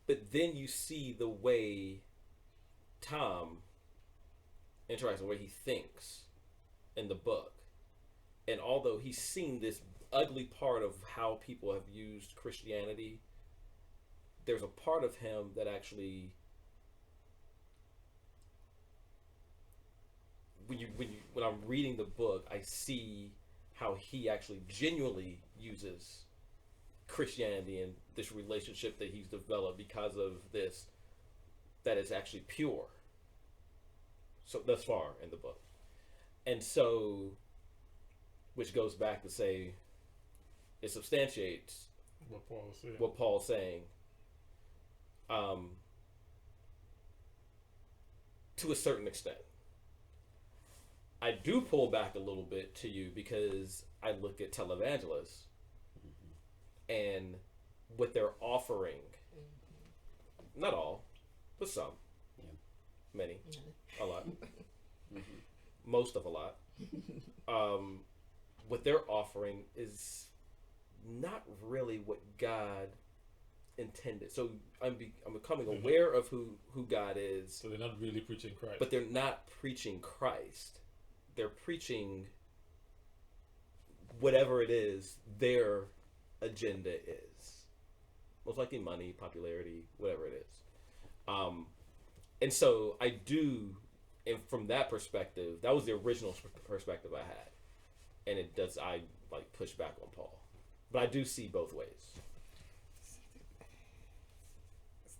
but then you see the way Tom interacts, the way he thinks in the book, and although he's seen this ugly part of how people have used Christianity, there's a part of him that actually, when I'm reading the book, I see how he actually genuinely uses Christianity and this relationship that he's developed because of this, that is actually pure. So thus far in the book. And so, which goes back to say, it substantiates what Paul's saying. To a certain extent. I do pull back a little bit to you because I look at televangelists and what they're offering. Not all, but some. Many. A lot. Most of a lot. What they're offering is not really what God intended. So I'm becoming aware of who God is. So they're not really preaching Christ. But they're not preaching Christ. They're preaching whatever it is their agenda is. Most likely money, popularity, whatever it is. And so I do, and from that perspective, that was the original perspective I had. And it does, I like push back on Paul. But I do see both ways.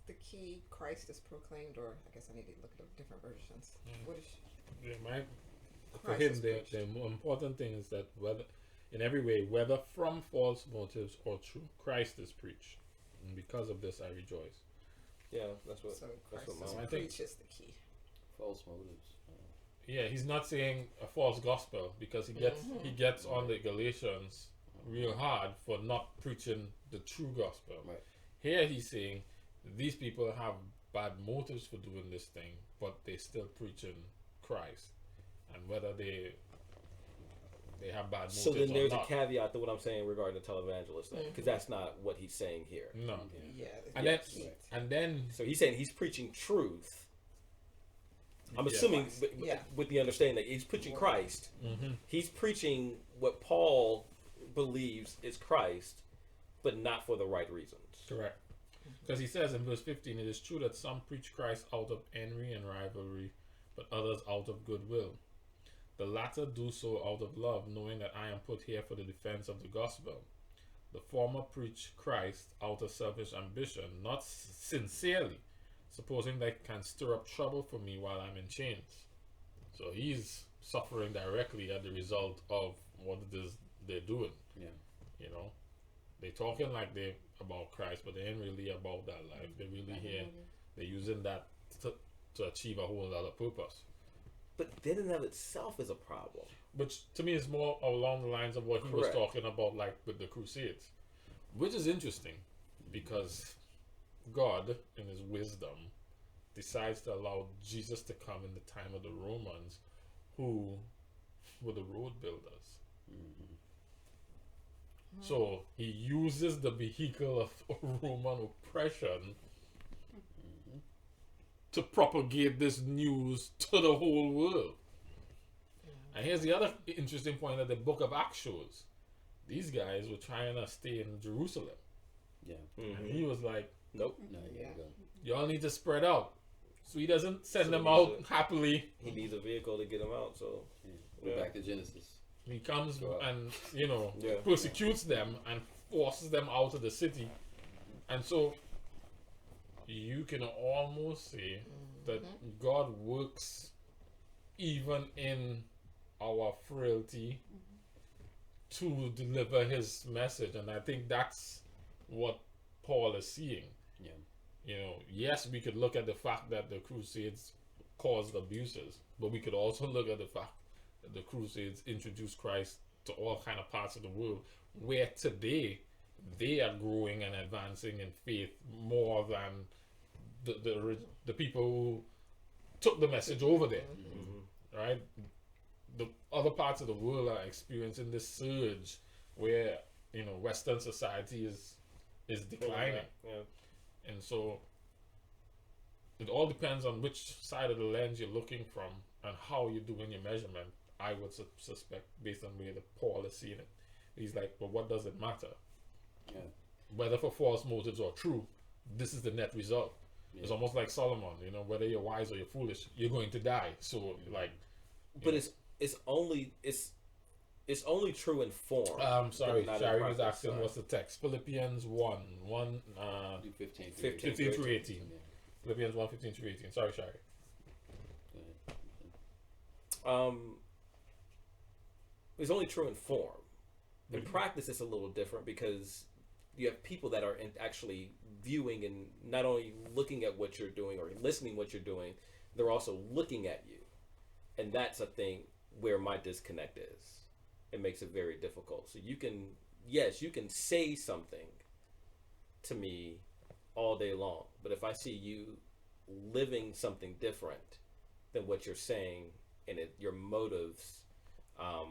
The key, Christ is proclaimed, or I guess I need to look at different versions. What is for him, the more important thing is that whether, in every way, whether from false motives or true, Christ is preached, and because of this, I rejoice. Yeah, that's what. So that's Christ what is my preached is the key. False motives. Yeah, he's not saying a false gospel because he gets on the Galatians real hard for not preaching the true gospel. Right. Here he's saying these people have bad motives for doing this thing, but they're still preaching Christ, and whether they have bad motives. So then there's or a not. caveat to what I'm saying regarding the televangelist thing, because that's not what he's saying here. No. Yeah. And yes. then So he's saying he's preaching truth. I'm Yeah. assuming Yeah. with the understanding that he's preaching Christ. He's preaching what Paul believes is Christ, but not for the right reasons. correct. Because he says in verse 15, it is true that some preach Christ out of envy and rivalry, but others out of goodwill. The latter do so out of love, knowing that I am put here for the defense of the gospel. The former preach Christ out of selfish ambition, not sincerely, supposing they can stir up trouble for me while I'm in chains. So he's suffering directly as the result of what it is they're doing. Yeah. You know, they talking like they about Christ, but they ain't really about that life. They're really here. They're using that to achieve a whole other purpose. But that in and of itself is a problem. Which to me is more along the lines of what he was Correct. talking about, like with the Crusades, which is interesting because God, in His wisdom, decides to allow Jesus to come in the time of the Romans, who were the road builders. So He uses the vehicle of Roman oppression to propagate this news to the whole world. And here's the other interesting point that the book of Acts shows. These guys were trying to stay in Jerusalem. Yeah. And he was like, Nope. No, you gotta go. y'all need to spread out. So he doesn't send So them he out should- happily. He needs a vehicle to get him out. So We're Yeah. back to Genesis. He comes Go out. and, you know, Yeah. persecutes them and forces them out of the city. And so you can almost say that God works even in our frailty to deliver His message. And I think that's what Paul is seeing. Yeah. You know, yes, we could look at the fact that the Crusades caused abuses, but we could also look at the fact that the Crusades introduced Christ to all kind of parts of the world, where today they are growing and advancing in faith more than the people who took the message over there, right? The other parts of the world are experiencing this surge where, you know, Western society is declining. Yeah. And so it all depends on which side of the lens you're looking from and how you're doing your measurement. I would suspect, based on where the Paul is seeing it. He's like, but what does it matter? Yeah. Whether for false motives or true, this is the net result. It's Yeah. almost like Solomon, you know, whether you're wise or you're foolish, you're going to die. So like, But it's only true in form. sorry, but not in Shari was practice, asking so. what's the text? Philippians 1, Do 15 through 15 15 through 18. Yeah. Philippians 1, 15 through 18. Sorry, Shari. Go ahead. It's only true in form. In practice, it's a little different because you have people that are actually viewing and not only looking at what you're doing or listening what you're doing, they're also looking at you, and that's a thing where my disconnect is. It makes it very difficult. So you can say something to me all day long, but if I see you living something different than what you're saying and your motives are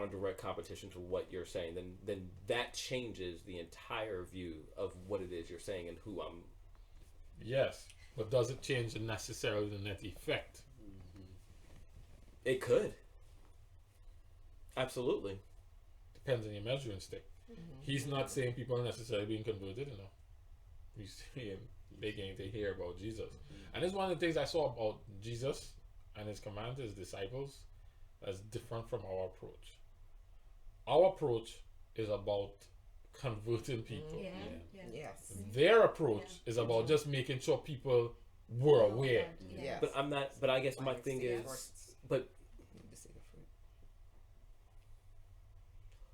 in direct competition to what you're saying, then that changes the entire view of what it is you're saying and who I'm. Yes, but does it change necessarily the net effect? It could. Absolutely. Depends on your measuring stick. He's not saying people are necessarily being converted, you know. He's saying they're getting to hear about Jesus. And this is one of the things I saw about Jesus and His command to His disciples that's different from our approach. Our approach is about converting people. Yes. Their approach is about just making sure people were aware. Yes. But I'm not. But I guess my thing is. But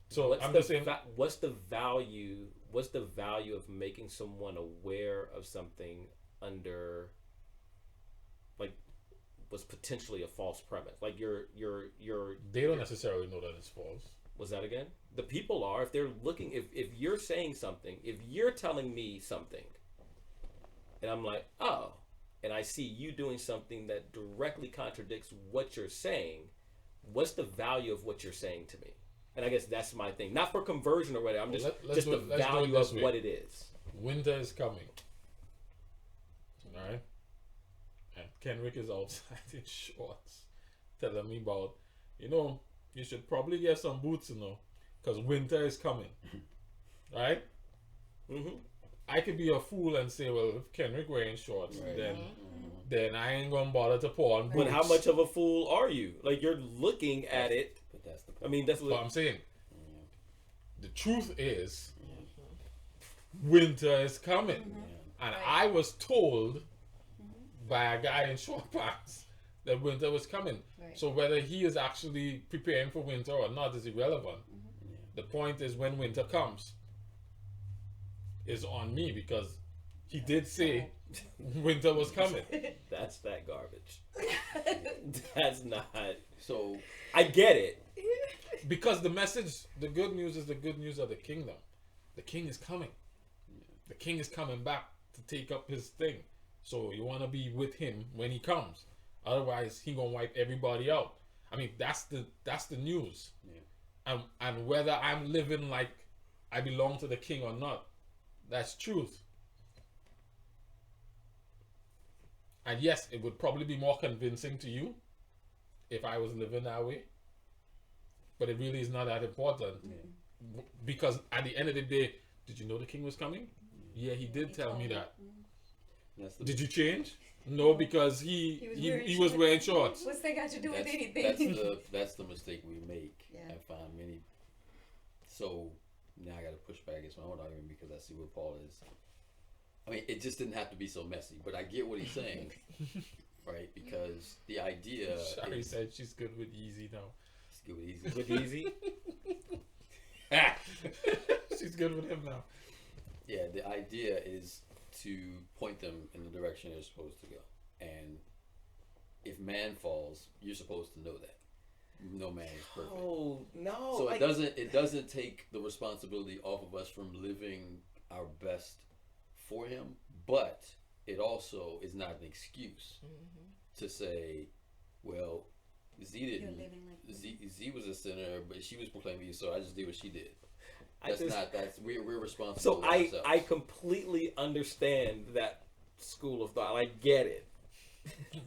So what's I'm the just saying, what's the value? What's the value of making someone aware of something under, like, what's potentially a false premise? Like you're they don't necessarily know that it's false. Was that again? The people are. If they're looking, if you're saying something, if you're telling me something, and I'm like, oh, and I see you doing something that directly contradicts what you're saying, what's the value of what you're saying to me? And I guess that's my thing. Not for conversion or whatever. I'm just Let's do the it this value of way. what it is. Winter is coming. Alright? And Kenrick is outside in shorts telling me about, you know, you should probably get some boots, you know, because winter is coming. Right? Mm-hmm. I could be a fool and say, well, if Kenrick wearing shorts, Right. then then I ain't gonna bother to pour on boots. But how much of a fool are you? Like, you're looking at it. But that's the I mean, that's But what I'm saying, the truth is, winter is coming, and I was told by a guy in short pants that winter was coming. Right. So whether he is actually preparing for winter or not is irrelevant. The point is, when winter comes, is on me, because he did say winter was coming. that's that garbage. That's not. So I get it. Because the message, the good news is the good news of the kingdom. The king is coming. The king is coming back to take up his thing. So you want to be with him when he comes. Otherwise, he gonna wipe everybody out. I mean, that's the news. And whether I'm living like I belong to the king or not, that's truth. And yes, it would probably be more convincing to you if I was living that way. But it really is not that important. Because at the end of the day, did you know the king was coming? Yeah, he did tell me that. that's the Did you change? No, because he was wearing shorts. What's that got to do with that's, anything? that's the mistake we make. Yeah. I find many. So now I got to push back against my own argument because I see what Paul is. I mean, it just didn't have to be so messy, but I get what he's saying, right? Because the idea. Shari is, said she's good with easy now. it's good with easy. With easy. She's good with him now. Yeah, the idea is to point them in the direction they're supposed to go. And if man falls, you're supposed to know that. No man is perfect. Oh no! So it doesn't take the responsibility off of us from living our best for him, but it also is not an excuse to say, well, Z didn't. living like Z was a sinner, but she was proclaiming you, so I just did what she did. I just- We're responsible. So for I ourselves. completely understand that school of thought. I get it.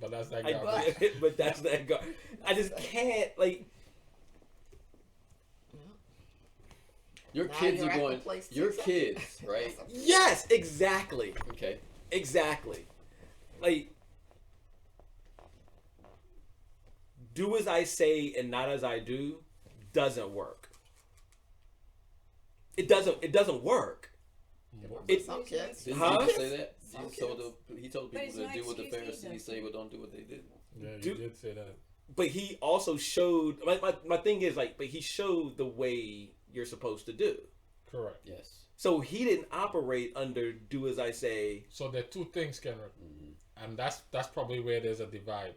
But that's that I garbage. get it, but that's that I just can't, like. Your Now kids you're are at the going. place to Your accept kids, it. right? Yes, exactly. Okay. Exactly. Like, do as I say and not as I do doesn't work. It doesn't work. It, Some kids. Didn't Huh? Jesus say that? Some Jesus told he told But people it's to no do what the excuse either. Pharisees say, but don't do what they did. Yeah, you Do- did say that. but he also showed my thing is like, but he showed the way you're supposed to do. Correct. Yes. So he didn't operate under do as I say. So there are two things, Kenrick, and that's probably where there's a divide.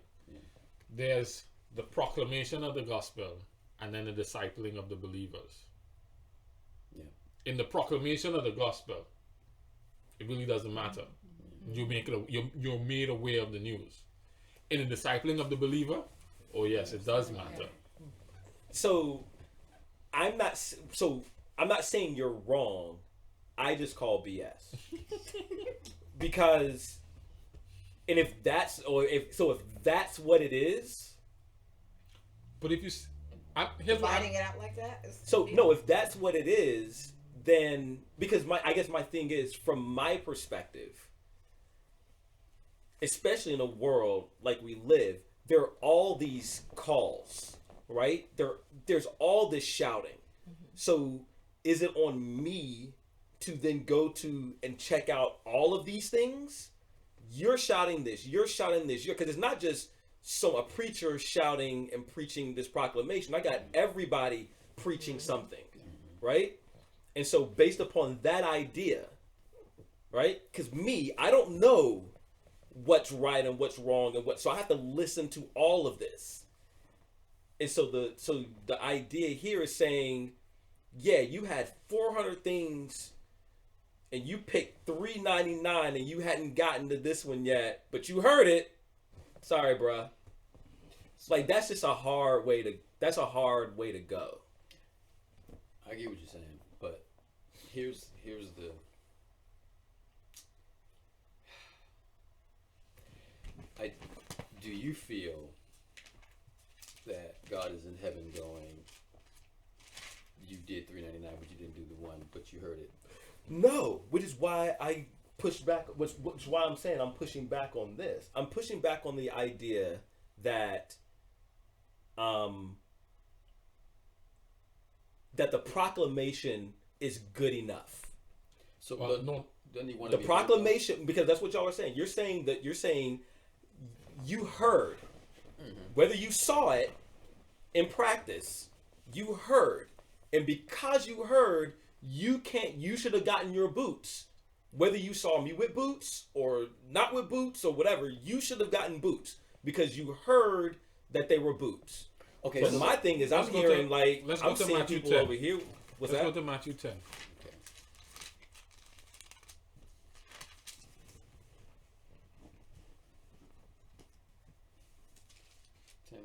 There's the proclamation of the gospel, and then the discipling of the believers. Yeah. In the proclamation of the gospel, it really doesn't matter. You make it. You're made aware of the news. In the discipling of the believer, oh yes, it does matter. So I'm not saying you're wrong. I just call BS. Because if that's what it is, But if you, here's what Dividing it out like that. if that's what it is, then because I guess my thing is, from my perspective, especially in a world like we live, there are all these calls, right? There's all this shouting. So is it on me to then go to and check out all of these things? You're shouting this, because it's not just a preacher shouting and preaching this proclamation. I got everybody preaching something, right? And so based upon that idea, right? Because I don't know what's right and what's wrong so I have to listen to all of this. And so the idea here is saying, yeah, you had 400 things and you picked 399 and you hadn't gotten to this one yet, but you heard it. Sorry, bruh. Like, that's just a hard way to go. I get what you're saying, but here's the. Do you feel that God is in heaven going, you did 399, but you didn't do the one, but you heard it? No, which is why I push back, which is why I'm saying I'm pushing back on this. I'm pushing back on the idea that that the proclamation is good enough. So, Well, no. doesn't he want The to be proclamation, because that's what y'all are saying. You're saying you heard, whether you saw it in practice, you heard, and because you heard, you should have gotten your boots. Whether you saw me with boots or not with boots or whatever, you should have gotten boots because you heard that they were boots. Okay, But so my thing is, I'm let's go hearing to- let's go I'm to seeing Matthew people 10. over here. What's Let's that? go to Matthew 10.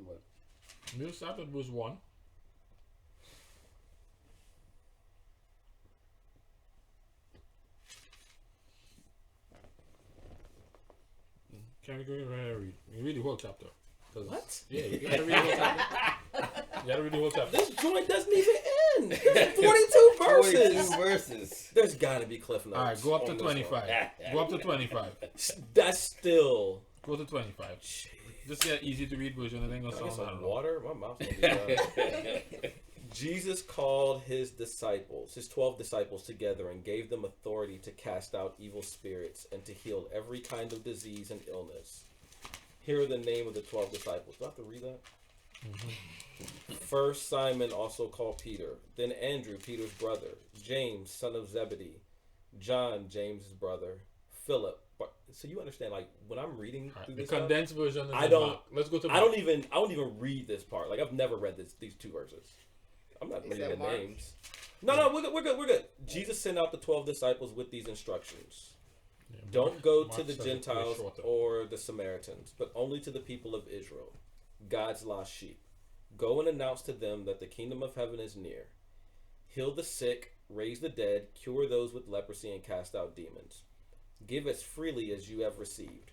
what? We'll start at verse 1. Can we go ahead and read? You read the whole chapter. 'Cause- What? Yeah, you gotta read the whole chapter. You gotta read the whole chapter. This joint doesn't even end. There's 42 verses. 42 verses. There's got to be cliff notes. All right, go up to on this one. 25. Go up to 25. That's still. Go to 25. Just get easy to read version. I think Can I it'll get sound some long. water? My mouth's gonna be dry. Jesus called his 12 disciples together and gave them authority to cast out evil spirits and to heal every kind of disease and illness. Here are the name of the 12 disciples. Do I have to read that? First Simon, also called Peter. Then Andrew, Peter's brother. James, son of Zebedee. John, James's brother. Philip. So you understand, like, when I'm reading All right, through the this stuff, condensed version is I in don't- Mark. Let's go to I Mark. don't even read this part. Like, I've never read these 2 verses. I'm not Is reading that the Mark? names. No, we're good. Jesus sent out the 12 disciples with these instructions. Yeah, Don't Mark- go Mark to the says it way Gentiles shorter. or the Samaritans, but only to the people of Israel, God's lost sheep. Go and announce to them that the kingdom of heaven is near. Heal the sick, raise the dead, cure those with leprosy, and cast out demons. Give as freely as you have received.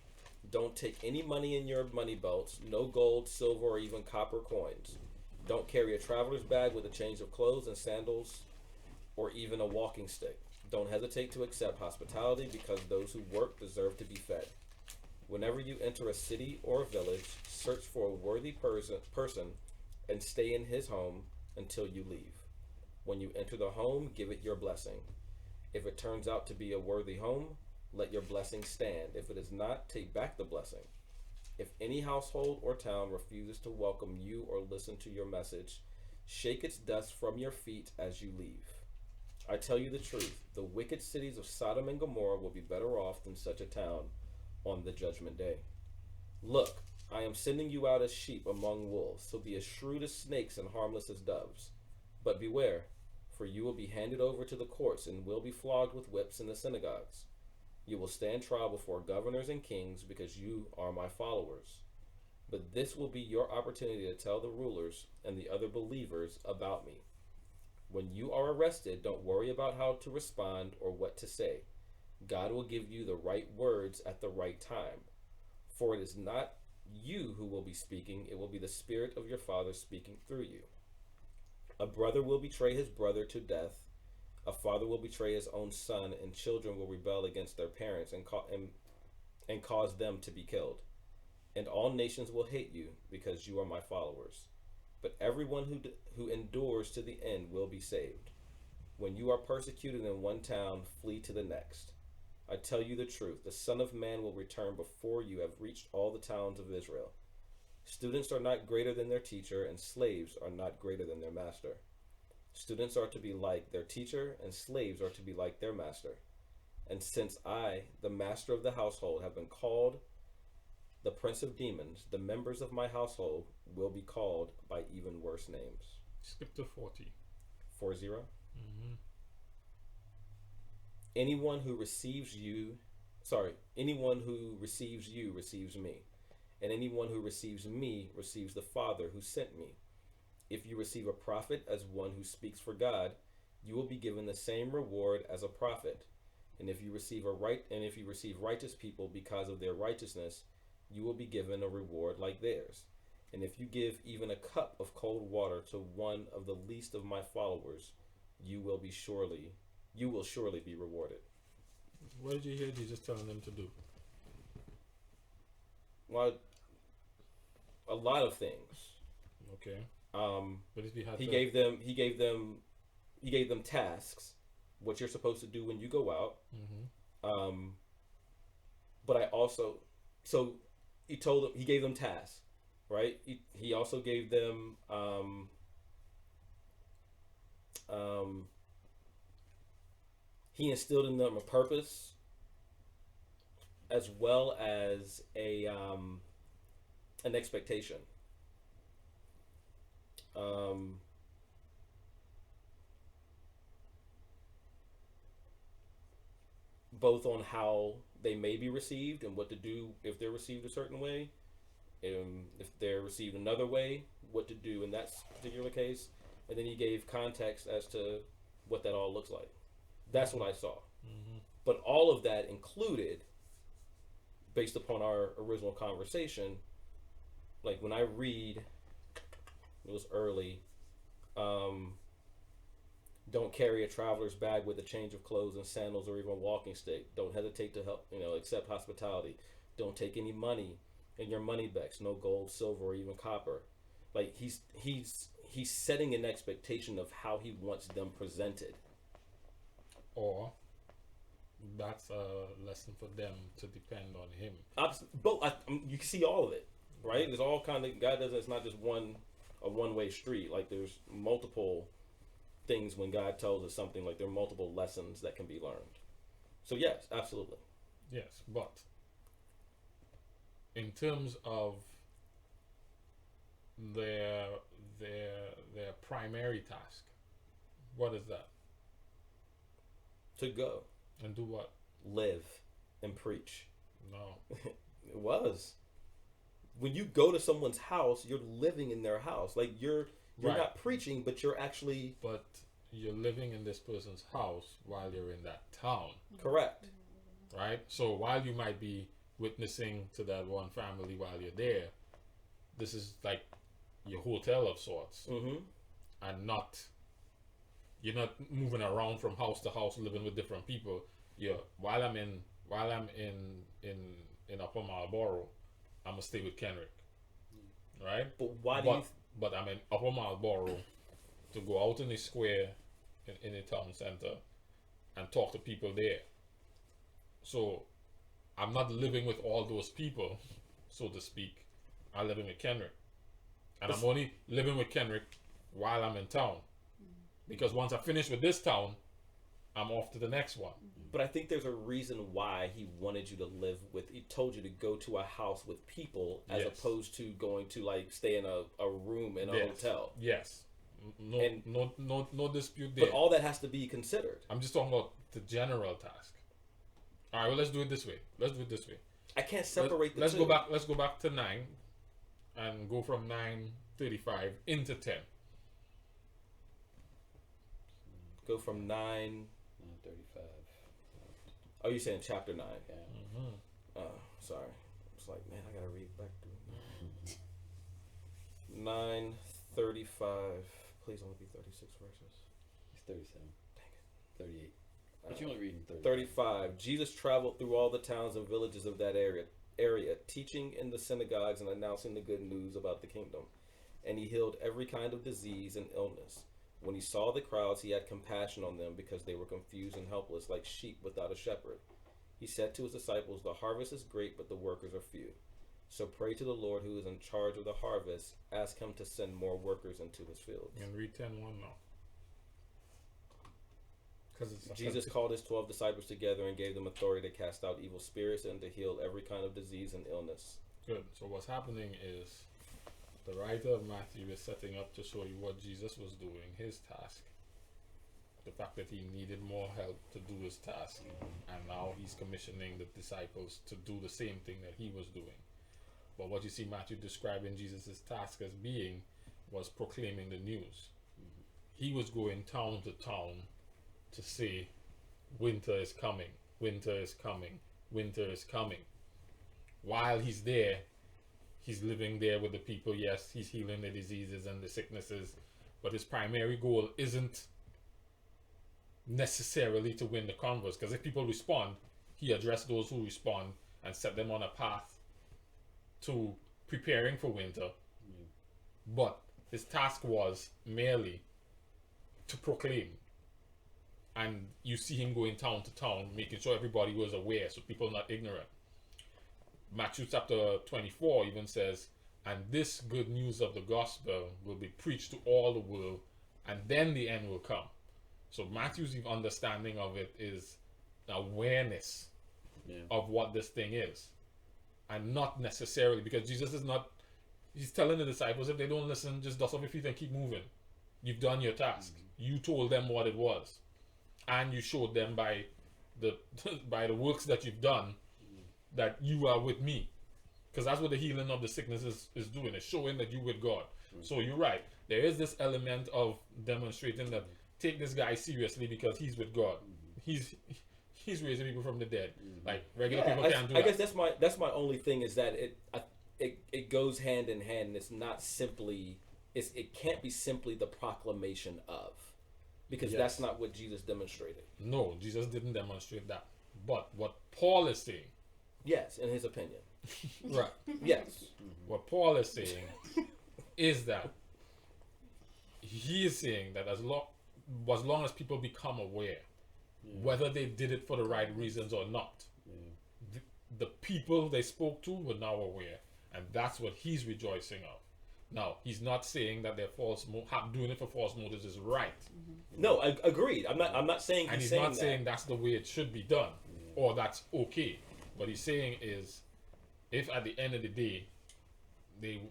Don't take any money in your money belts, no gold, silver, or even copper coins. Don't carry a traveler's bag with a change of clothes and sandals, or even a walking stick. Don't hesitate to accept hospitality, because those who work deserve to be fed. Whenever you enter a city or a village, search for a worthy person and stay in his home until you leave. When you enter the home, give it your blessing. If it turns out to be a worthy home, let your blessing stand. If it is not, take back the blessing. If any household or town refuses to welcome you or listen to your message, shake its dust from your feet as you leave. I tell you the truth, the wicked cities of Sodom and Gomorrah will be better off than such a town on the judgment day. Look, I am sending you out as sheep among wolves, so be as shrewd as snakes and harmless as doves. But beware, for you will be handed over to the courts and will be flogged with whips in the synagogues. You will stand trial before governors and kings because you are my followers. But this will be your opportunity to tell the rulers and the other believers about me. When you are arrested, don't worry about how to respond or what to say. God will give you the right words at the right time. For it is not you who will be speaking, it will be the Spirit of your Father speaking through you. A brother will betray his brother to death. A father will betray his own son, and children will rebel against their parents and cause them to be killed. And all nations will hate you because you are my followers. But everyone who endures to the end will be saved. When you are persecuted in one town, flee to the next. I tell you the truth, the Son of Man will return before you have reached all the towns of Israel. Students are not greater than their teacher, and slaves are not greater than their master. Students are to be like their teacher, and slaves are to be like their master. And since I, the master of the household, have been called the prince of demons, the members of my household will be called by even worse names. Skip to 40. 40. Mm-hmm. Anyone who receives you receives me. And anyone who receives me receives the Father who sent me. If you receive a prophet as one who speaks for God, you will be given the same reward as a prophet. And if you receive righteous people because of their righteousness, you will be given a reward like theirs. And if you give even a cup of cold water to one of the least of my followers, you will surely be rewarded. What did you hear Jesus telling them to do? Well, a lot of things. Okay. Um, But if you had he to, gave them tasks, what you're supposed to do when you go out. Mhm. But I also, so he gave them tasks, right? He also gave them he instilled in them a purpose, as well as an expectation. Both on how they may be received and what to do if they're received a certain way, if they're received another way, what to do in that particular case, and then he gave context as to what that all looks like. That's what I saw. But all of that included, based upon our original conversation, like when I read, it was early, don't carry a traveler's bag with a change of clothes and sandals or even a walking stick. Don't hesitate to help, accept hospitality. Don't take any money in your money bags, no gold, silver, or even copper. Like he's setting an expectation of how he wants them presented. or that's a lesson for them to depend on him. You can see all of it, right? There's all kind of God doesn't. It's not just a one-way street. Like there's multiple things when God tells us something. Like there are multiple lessons that can be learned. So yes, absolutely. Yes, but in terms of their primary task, what is that? To go, And do what? live, and preach. No. It was. When you go to someone's house, you're living in their house. Like you're Right. not preaching, but you're actually But you're living in this person's house while you're in that town, correct. right? So while you might be witnessing to that one family while you're there, this is like your hotel of sorts, Mm-hmm. and you're not moving around from house to house living with different people. While I'm in Upper Marlboro, I'm gonna stay with Kenrick, right? But why do you? But I'm in Upper Marlboro to go out in the square in the town center and talk to people there. So I'm not living with all those people, so to speak. I'm living with Kenrick. And I'm only living with Kenrick while I'm in town. Because once I finish with this town, I'm off to the next one. But I think there's a reason why he wanted you to live with. He told you to go to a house with people as Yes. opposed to going to like stay in a room in a Yes. hotel. Yes. No, And- no dispute there. But all that has to be considered. I'm just talking about the general task. All right, well, let's do it this way. I can't separate the Let's two. go back. Let's go back to 9, and go from 9:35 into 10. Go from 9. 35. Oh, you saying chapter 9? Yeah. Sorry. It's like, man, I gotta read back through. 9:35. Please only be 36 verses. It's 37. Dang it. 38. But you only reading 30. 35. Jesus traveled through all the towns and villages of that area, teaching in the synagogues and announcing the good news about the kingdom. And he healed every kind of disease and illness. When he saw the crowds, he had compassion on them because they were confused and helpless, like sheep without a shepherd. He said to his disciples, "The harvest is great, but the workers are few. So pray to the Lord who is in charge of the harvest. Ask him to send more workers into his fields." And read 10:1 now. Because it's Jesus called his 12 disciples together and gave them authority to cast out evil spirits and to heal every kind of disease and illness. Good. So what's happening is the writer of Matthew is setting up to show you what Jesus was doing, his task. The fact that he needed more help to do his task. And now he's commissioning the disciples to do the same thing that he was doing. But what you see Matthew describing Jesus' task as being was proclaiming the news. He was going town to town to say, winter is coming, winter is coming, winter is coming. While he's there, he's living there with the people. Yes, he's healing the diseases and the sicknesses, but his primary goal isn't necessarily to win the converse. Because if people respond, he addressed those who respond and set them on a path to preparing for winter. But his task was merely to proclaim. And you see him going town to town, making sure everybody was aware so people are not ignorant. Matthew chapter 24 even says, and this good news of the gospel will be preached to all the world, and then the end will come. So Matthew's understanding of it is awareness of what this thing is. And not necessarily, because Jesus is not, he's telling the disciples, if they don't listen, just dust off your feet and keep moving. You've done your task. You told them what it was. And you showed them by the by the works that you've done that you are with me. Because that's what the healing of the sickness is doing. It's showing that you're with God. So you're right. There is this element of demonstrating that take this guy seriously because he's with God. He's raising people from the dead. Like regular people can't do that. I guess that's my only thing is that it goes hand in hand. And it's not simply it can't be simply the proclamation of, because that's not what Jesus demonstrated. No, Jesus didn't demonstrate that. But what Paul is saying, yes, in his opinion, right? Yes, What Paul is saying is that he is saying that as long as people become aware, whether they did it for the right reasons or not, the people they spoke to were now aware, and that's what he's rejoicing of. Now, he's not saying that they're doing it for false motives is right. No, agreed. I'm not saying And he's not saying that's the way it should be done or that's okay. What he's saying is, if at the end of the day they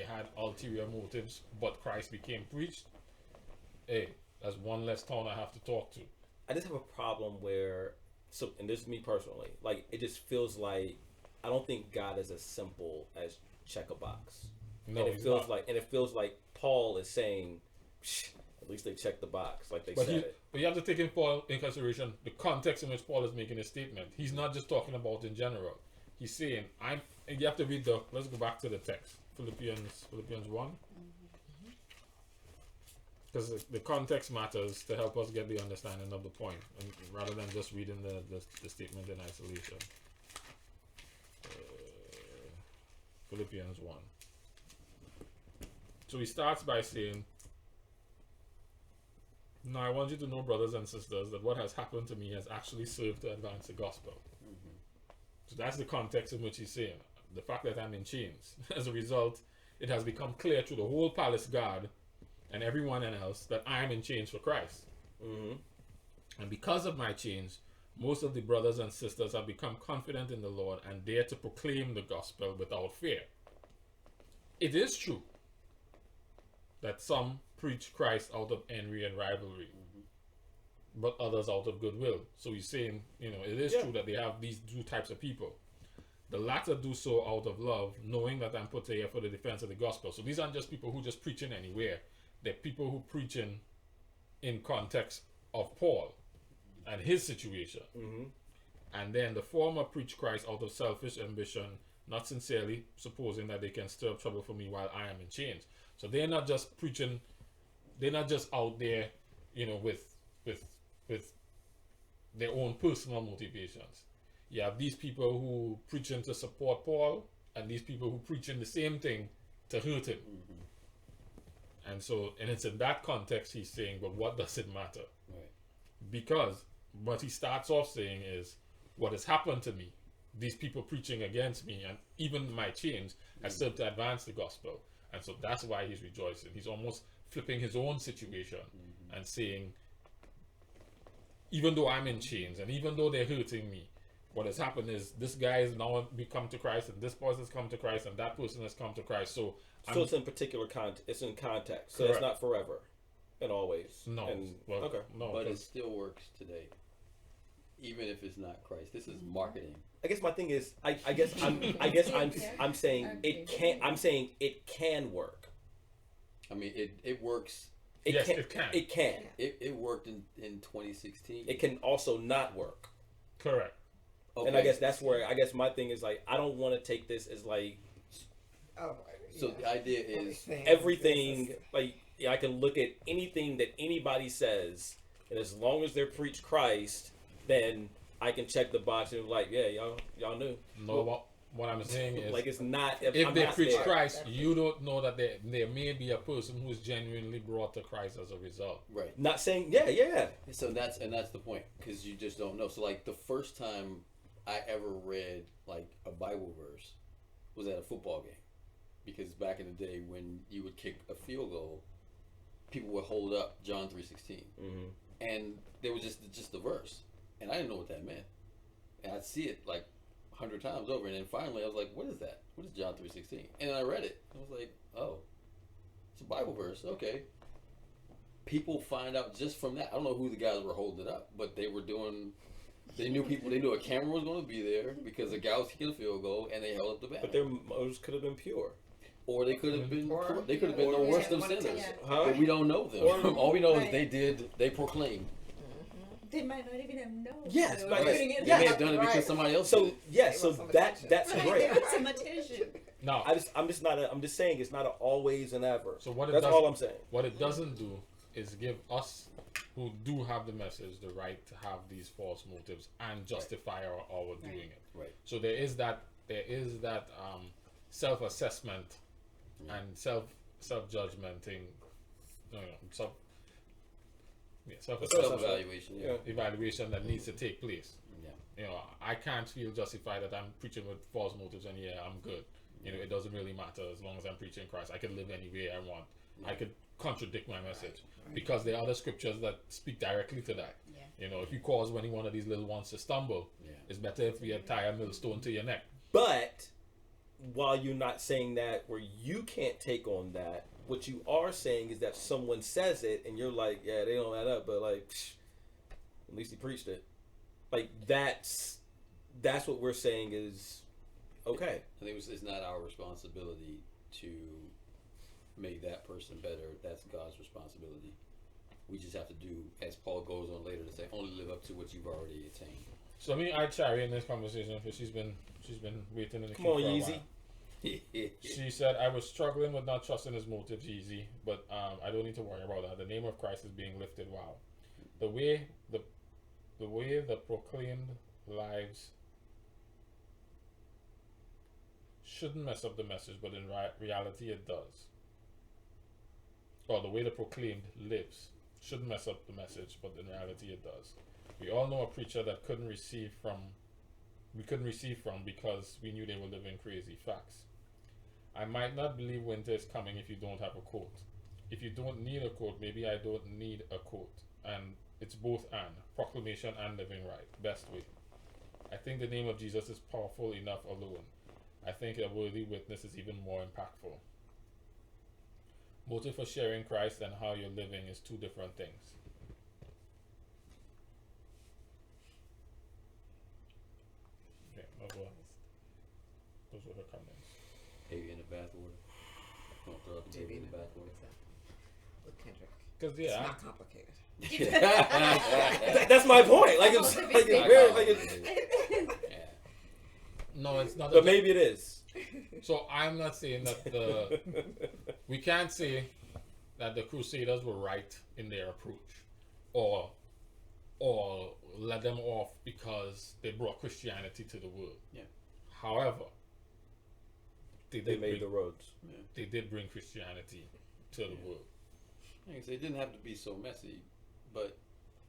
had ulterior motives, but Christ became preached, hey, that's one less town I have to talk to. I just have a problem where, and this is me personally, like it just feels like I don't think God is as simple as check a box. No, and it feels like Paul is saying, at least they checked the box, like they said it. But you have to take in consideration the context in which Paul is making his statement. He's not just talking about in general. He's saying, and you have to read let's go back to the text, Philippians 1. Because the context matters to help us get the understanding of the point, and rather than just reading the statement in isolation. Philippians 1. So he starts by saying, now I want you to know, brothers and sisters, that what has happened to me has actually served to advance the gospel. So that's the context in which he's saying, the fact that I'm in chains. As a result, it has become clear to the whole palace guard and everyone else that I am in chains for Christ. And because of my chains, most of the brothers and sisters have become confident in the Lord and dare to proclaim the gospel without fear. It is true that some preach Christ out of envy and rivalry, but others out of goodwill. So he's saying, it is true that they have these two types of people. The latter do so out of love, knowing that I'm put here for the defense of the gospel. So these aren't just people who just preaching anywhere. They're people who preaching in context of Paul and his situation. And then the former preach Christ out of selfish ambition, not sincerely, supposing that they can stir up trouble for me while I am in chains. So they're not just preaching, they're not just out there, with their own personal motivations. You have these people who preaching to support Paul, and these people who preaching the same thing to hurt him. And it's in that context he's saying, but what does it matter? Right. Because what he starts off saying is, what has happened to me, these people preaching against me, and even my chains has served to advance the gospel. And so that's why he's rejoicing. He's almost flipping his own situation and saying, even though I'm in chains and even though they're hurting me, what has happened is this guy has now become to Christ, and this person has come to Christ, and that person has come to Christ. So it's in particular it's in context. So Correct. it's not forever and always. No. Okay. No, But it still works today, even if it's not Christ. This is marketing. I guess my thing is, I'm saying it can. I'm saying it can work. I mean, it works. It Yes, can. it can. It can. It worked in 2016. It can also not work. correct. Okay. And I guess that's where my thing is like, I don't want to take this as like So the idea is everything. Like I can look at anything that anybody says And as long as they preach Christ, then I can check the box and be like, yeah, y'all knew. No, what I'm saying is, Like, it's not. if I'm they not preach there. Christ, you don't know that there may be a person who is genuinely brought to Christ as a result. Right. Not saying, yeah. So that's the point, because you just don't know. So like the first time I ever read like a Bible verse was at a football game, because back in the day when you would kick a field goal, people would hold up John 3:16, and there was just the verse, and I didn't know what that meant, and I'd see it like 100 times over, and then finally I was like, what is that? What is John 3:16? And then I read it. I was like, oh, it's a Bible verse. Okay. People find out just from that. I don't know who the guys were holding it up, but they knew a camera was going to be there because the guy was kicking a field goal, and they held up the banner. But their motives could have been pure. Or they could have been Or- they could have been the worst of Yeah, sinners. Huh? But we don't know them. Or- All we know is Right. they proclaimed. They might not even have known. Yes, They were but- doing it. They may have done it because Right. somebody else So did. yes, so want some that's attention. that's Right, great. they want some attention. Now, I'm just saying it's not an always and ever. so what it That's does, all I'm saying. what it doesn't do is give us who do have the message the right to have these false motives and justify our doing it. Right. So there is that self-assessment and self-judgmenting, Self-evaluation. Yeah. evaluation that needs to take place. Yeah. You know, I can't feel justified that I'm preaching with false motives and I'm good. You know, it doesn't really matter as long as I'm preaching Christ. I can live any way I want. I could contradict my message because there are other scriptures that speak directly to that. Yeah. You know, if you cause any one of these little ones to stumble, Yeah. it's better if you tie a millstone to your neck. But while you're not saying that where you can't take on that, what you are saying is that someone says it and you're like, yeah, they don't add up, but like, psh, at least he preached it. Like that's what we're saying is okay. I think it's not our responsibility to make that person better. That's God's responsibility. We just have to do, as Paul goes on later to say, only live up to what you've already attained. So me, I Cherry in this conversation because she's been waiting in the Come queue on, for a Yeezy. while. She said, I was struggling with not trusting his motives, Yeezy, but I don't need to worry about that. The name of Christ is being lifted. Wow. The way the proclaimed lives shouldn't mess up the message, but in reality it does. Or the way the proclaimed lives shouldn't mess up the message, but in reality it does. We all know a preacher that we couldn't receive from because we knew they were living crazy. Facts. I might not believe winter is coming if you don't have a coat. If you don't need a coat, maybe I don't need a coat. And it's both and. Proclamation and living right. Best way. I think the name of Jesus is powerful enough alone. I think a worthy witness is even more impactful. Motive for sharing Christ and how you're living is two different things. Okay, those were her comments. Baby in the bathwater. Don't throw out the baby in the bathwater. With Kendrick. Because It's yeah, not complicated. That's my point. Like it's very like it's, Yeah. no, it's not. but maybe it is. So I'm not saying that we can't say that the Crusaders were right in their approach, or let them off because they brought Christianity to the world. Yeah. However, They made the roads. they did bring Christianity to the world. Like I said, it didn't have to be so messy, but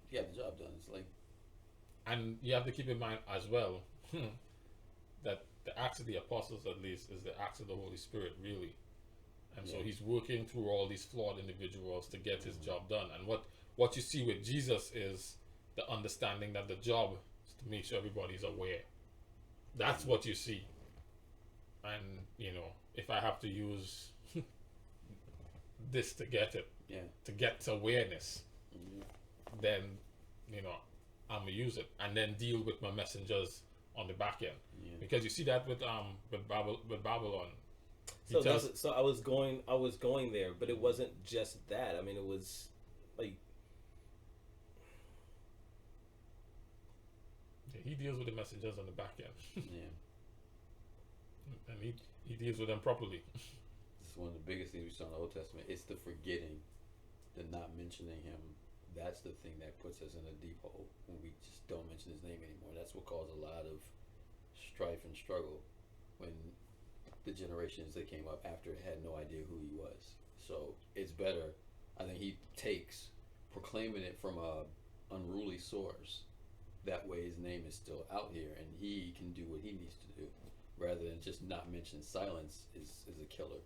he got the job done. It's like, And you have to keep in mind as well that the Acts of the Apostles, at least, is the Acts of the Holy Spirit, really. And so Yeah. he's working through all these flawed individuals to get his job done. And what you see with Jesus is the understanding that the job is to make sure everybody's aware. That's what you see. And, you know, if I have to use this to get it, yeah. to get awareness, then, you know, I'm gonna use it and then deal with my messengers on the back end. Yeah. Because you see that with Babylon. He So tells- I was going there, but it wasn't just that. I mean, it was like he deals with the messengers on the back end, Yeah. and he deals with them properly. This is one of the biggest things we saw in the Old Testament. It's the forgetting, the not mentioning him that's the thing that puts us in a deep hole when we just don't mention his name anymore. That's what caused a lot of strife and struggle when the generations that came up after had no idea who he was. So it's better, I think he takes proclaiming it from a unruly source. That way his name is still out here and he can do what he needs to do, rather than just not mention. Silence is a killer.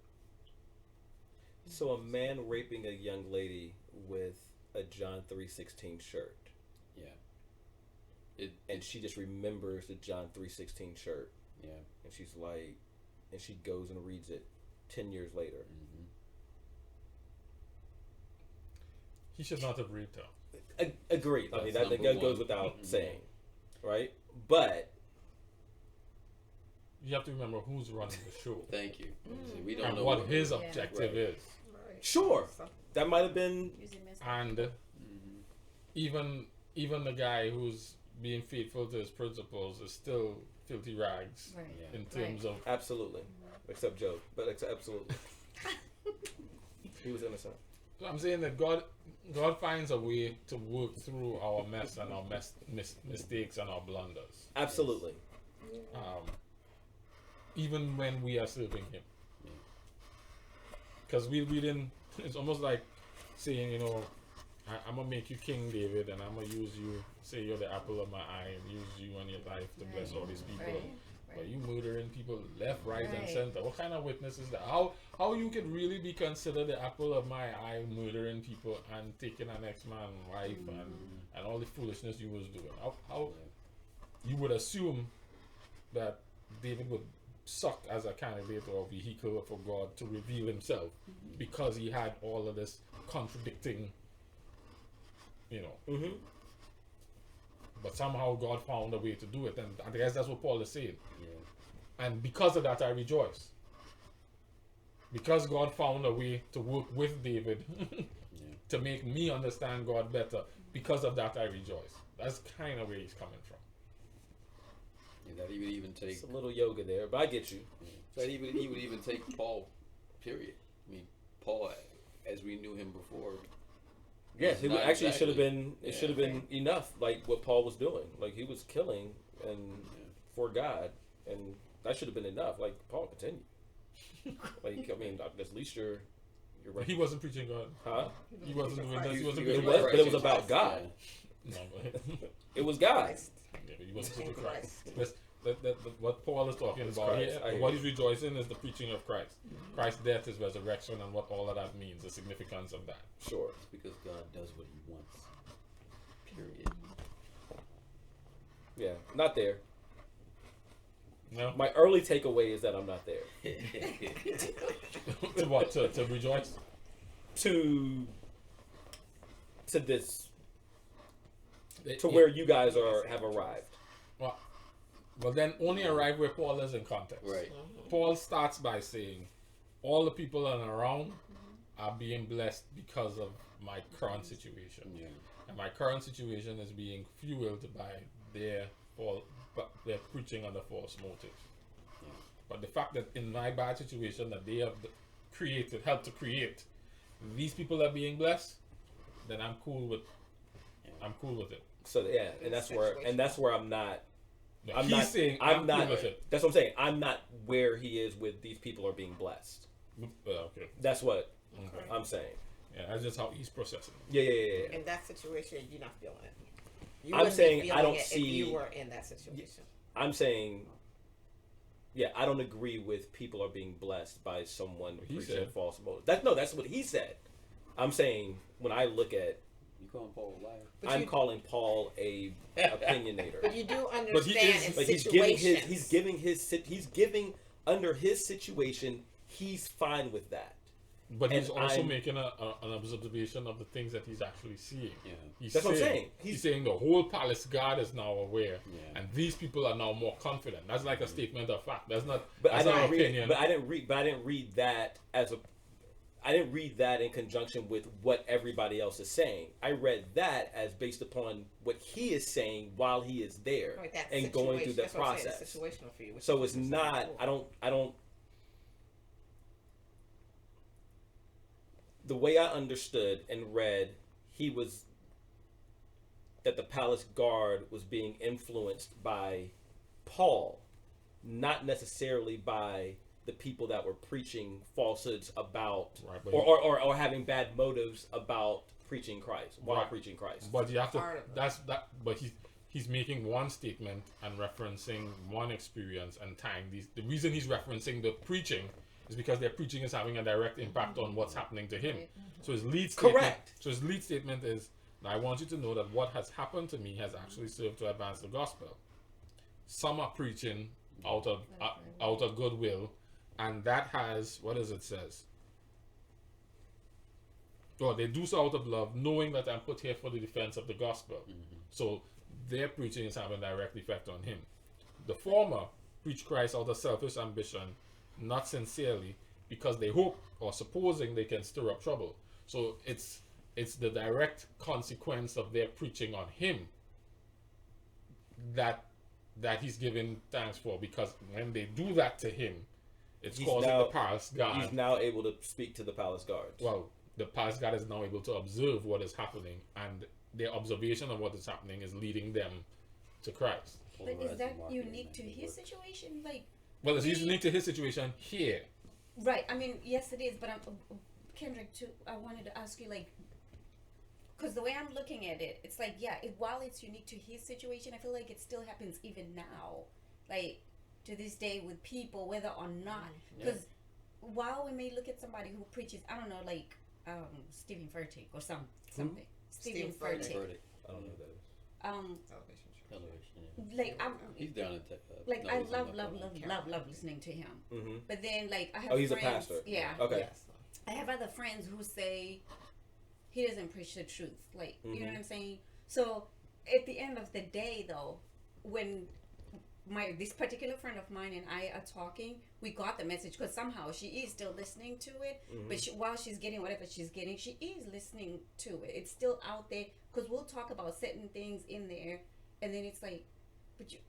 So a man raping a young lady with a John 3:16 shirt, Yeah. and she just remembers the John 3:16 shirt, Yeah. and she's like, and she goes and reads it 10 years later. Mm-hmm. He should not have raped her. Agreed. I mean, That's that number goes one. without Mhm. saying, right? But You have to remember who's running the show Thank you. We don't and know what his Yeah. objective Right. is. Right. sure, So, that might have been Using this And Mm-hmm. even the guy who's being faithful to his principles is still filthy rags right. Yeah. in terms of absolutely, except Joe, but absolutely, he was innocent. So I'm saying that God finds a way to work through our mess and our mistakes and our blunders, Absolutely. even when we are serving Him. Because we didn't. It's almost like saying, you know, I'm gonna make you King David, and I'm gonna use you. Say you're the apple of my eye, and use you and your life to bless all these people. Right. But you murdering people left, right, and Right. center. What kind of witness is that? How you could really be considered the apple of my eye, murdering people and taking an ex-man's wife and all the foolishness you was doing? How you would assume that David would suck as a candidate or vehicle for God to reveal Himself because he had all of this contradicting, you know. Mm-hmm. But somehow God found a way to do it, and I guess that's what Paul is saying. Yeah. And because of that, I rejoice. Because God found a way to work with David to make me understand God better. Because of that, I rejoice. That's kind of where he's coming from. Yeah, that he would even take. It's a little yoga there, but I get you. That he would even take Paul. Period. I mean, Paul, as we knew him before. Yes, it Not actually should have exactly. been. It Yeah. should have been enough, like what Paul was doing. Like he was killing and for God, and that should have been enough. Like Paul continued. Like I mean, at least you're right. He wasn't preaching God. Huh? He wasn't doing that. He wasn't It preaching was, Christ. but it was about God. No, but, It was God. Christ. yeah, but he wasn't In preaching Christ. Christ. What Paul is talking It's about Christ. here, I hear what you. he's rejoicing is the preaching of Christ. Christ's death, His resurrection, and what all of that means, the significance of that. Sure. It's because God does what He wants. Period. Yeah. Not there. No? My early takeaway is that I'm not there. To what? To rejoice? To this. It- To where you guys have arrived. Well, then only arrive where Paul is in context. Right. Paul starts by saying, all the people around are being blessed because of my current situation. Yeah. And my current situation is being fueled by their preaching under false motives. Yeah. But the fact that in my bad situation that they have helped to create, these people are being blessed, then I'm cool with it. So yeah, and that's where I'm not. No, he's saying I'm cool not. with it. That's what I'm saying. I'm not where he is with these people are being blessed. Okay. That's what Okay. I'm saying. Yeah, that's just how he's processing. Yeah. In that situation, you're not feeling it. You I'm wouldn't be saying I feeling don't it see- if you were in that situation. I'm saying, yeah, I don't agree with people are being blessed by someone He preaching said. false motives. That's what he said. I'm saying when I look at, You calling Paul a liar? But I'm you- calling Paul a opinionator. But you do he understand is- in Like situations. he's giving under his situation. He's fine with that. But he's And also I'm- making an observation of the things that he's actually seeing. Yeah. He's That's what I'm saying. He's saying the whole palace guard is now aware, Yeah. and these people are now more confident. That's like a statement of fact. That's not. But That's I not didn't an read. opinion. But I didn't read that as a. I didn't read that in conjunction with what everybody else is saying. I read that as based upon what he is saying while he is there Right, that and going through situation- the that's what I'm saying, process. it's situational for you. which So is it's what not. you're saying. I don't. The way I understood and read, he was that the palace guard was being influenced by Paul, not necessarily by the people that were preaching falsehoods about, Right, but or having bad motives about preaching Christ while Right. preaching Christ. But you have to. Part of it. That's that. But he's making one statement and referencing one experience and tying these. The reason he's referencing the preaching is because their preaching is having a direct impact on what's happening to him. So his lead statement. Correct. So his lead statement is, "I want you to know that what has happened to me has actually served to advance the gospel. Some are preaching out of goodwill, and that has what does it says? Well, they do so out of love, knowing that I'm put here for the defense of the gospel. So their preaching is having a direct effect on him. The former preach Christ out of selfish ambition, not sincerely, because they hope or supposing they can stir up trouble. So it's the direct consequence of their preaching on him that he's giving thanks for, because when they do that to him, it's He's causing now- the palace guard. He's now able to speak to the palace guards. Well, the palace guard is now able to observe what is happening, and their observation of what is happening is leading them to Christ. But is Polarizing that marketing, unique to man, it his works. situation? Like, Well, it's unique to his situation here. right? I mean, yes, it is. But Kendrick, too. I wanted to ask you, like, because the way I'm looking at it, it's like, yeah, while it's unique to his situation, I feel like it still happens even now, like to this day with people, whether or not. Because while we may look at somebody who preaches, I don't know, like Stephen Furtick or something. Stephen Stephen Furtick. Verdict. I don't know who that is. Television show. Television, yeah. Like I'm. He's down in Like no, I he's in love North Carolina. listening to him. Mm-hmm. But then like I have Oh, he's a friends, pastor. Yeah. Okay. Yes. I have other friends who say he doesn't preach the truth. Like you know Mhm. what I'm saying? So at the end of the day though, when this particular friend of mine and I are talking, we got the message because somehow she is still listening to it. But while she's getting whatever she's getting, she is listening to it. It's still out there because we'll talk about certain things in there, and then it's like, but you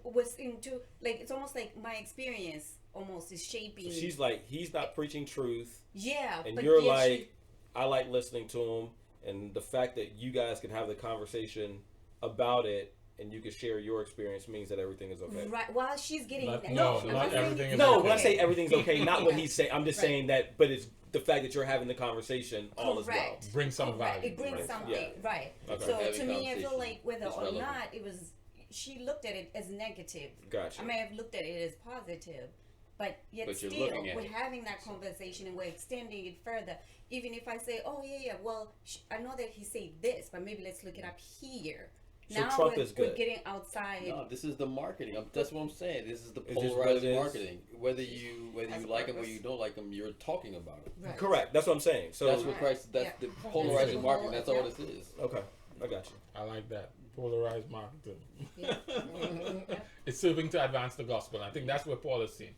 was into like it's almost like my experience almost is shaping. So she's like, he's not preaching truth, yeah, and but you're yet like, I like listening to him, and the fact that you guys can have the conversation about it and you can share your experience means that everything is okay. right while she's getting Not- I'm no, not not saying everything it's is No, okay. when I say everything's okay, not what Yeah. he's saying. I'm just Right. saying that, but it's the fact that you're having the conversation all is well. Correct. Bring some Correct. value. It brings Right. something, Yeah. right? Okay. So Having to me, I feel conversation like whether is or relevant. not it was, she looked at it as negative. Gotcha. I may have looked at it as positive, but yet But you're still, looking at we're it. having that conversation and we're extending it further. Even if I say, "Oh yeah, well, I know that he said this, but maybe let's look it up here." So Now Trump we're, is good. we're getting outside. No, this is the marketing. That's what I'm saying. This is the It's just what polarizing it is. marketing. Whether you As a like them or purpose. you don't like them, you're talking about it. Right. Correct. That's what I'm saying. So That's what Right. Christ. That's Yeah. the That's polarizing the marketing. whole- That's all yeah. this is. okay, I got you. I like that. Polarized marketing. Yeah. It's serving to advance the gospel. I think that's what Paul is saying.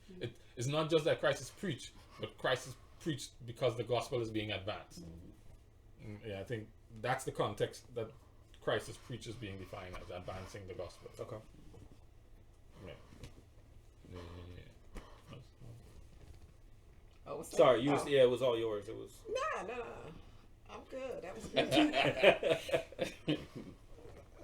It's not just that Christ is preached, but Christ is preached because the gospel is being advanced. Yeah, I think that's the context that Christ is preached is being defined as advancing the gospel. Okay. Yeah. Yeah. Oh, what's that? Sorry, you was Oh. yeah, it was all yours. It was. No. I'm good. That was good. That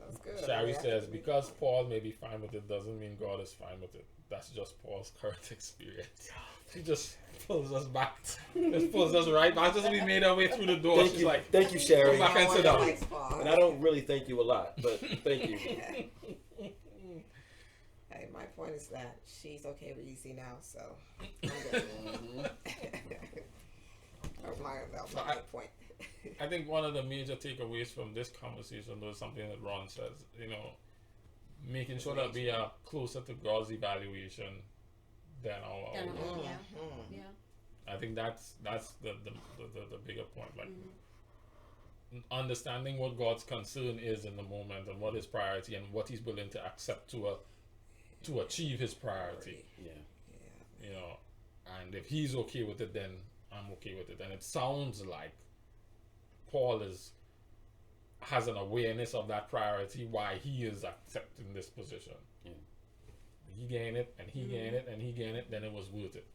was good. Shari Yeah. says, because Paul may be fine with it doesn't mean God is fine with it. That's just Paul's current experience. She just pulls us back. Just pulls us right back. Just as we made our way through the door. Thank She's you, like, thank you, Sherry. Go back and sit down. Thanks, Paul. And I don't really thank you a lot, but thank you. Hey, my point is that she's okay with easy now, so I'm good. that was my point. I think one of the major takeaways from this conversation was something that Ron says, making sure that we are closer to God's evaluation than our Then, own. yeah, Mhm. yeah. I think that's the bigger point. Like understanding what God's concern is in the moment and what his priority and what he's willing to accept to achieve his priority. Yeah. And if he's okay with it, then I'm okay with it. And it sounds like Paul has an awareness of that priority, why he is accepting this position. Yeah. He gained it, and he gained it, and he gained it, then it was worth it.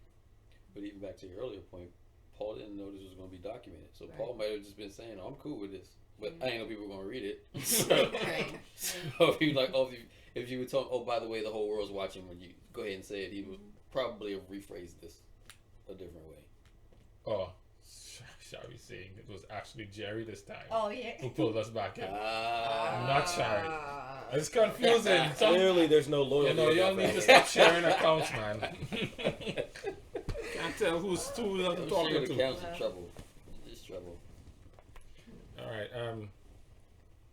But even back to your earlier point, Paul didn't know this was going to be documented. So Right. Paul might have just been saying, "Oh, I'm cool with this." but I ain't know people were gonna read it. So, Right. so he like, oh, if you would talk, oh, by the way, the whole world's watching. When you go ahead and say it, he would probably have rephrased this a different way. Oh, shall we say it was actually Jerry this time Oh yeah. who pulled us back in. Ah, Not Shari. It's confusing. Some, Clearly, there's no loyalty. you know, in y'all that need to family. stop sharing accounts, man. Can't tell who's who I'm I'm talking sure the to. count's in trouble. Just trouble. All right.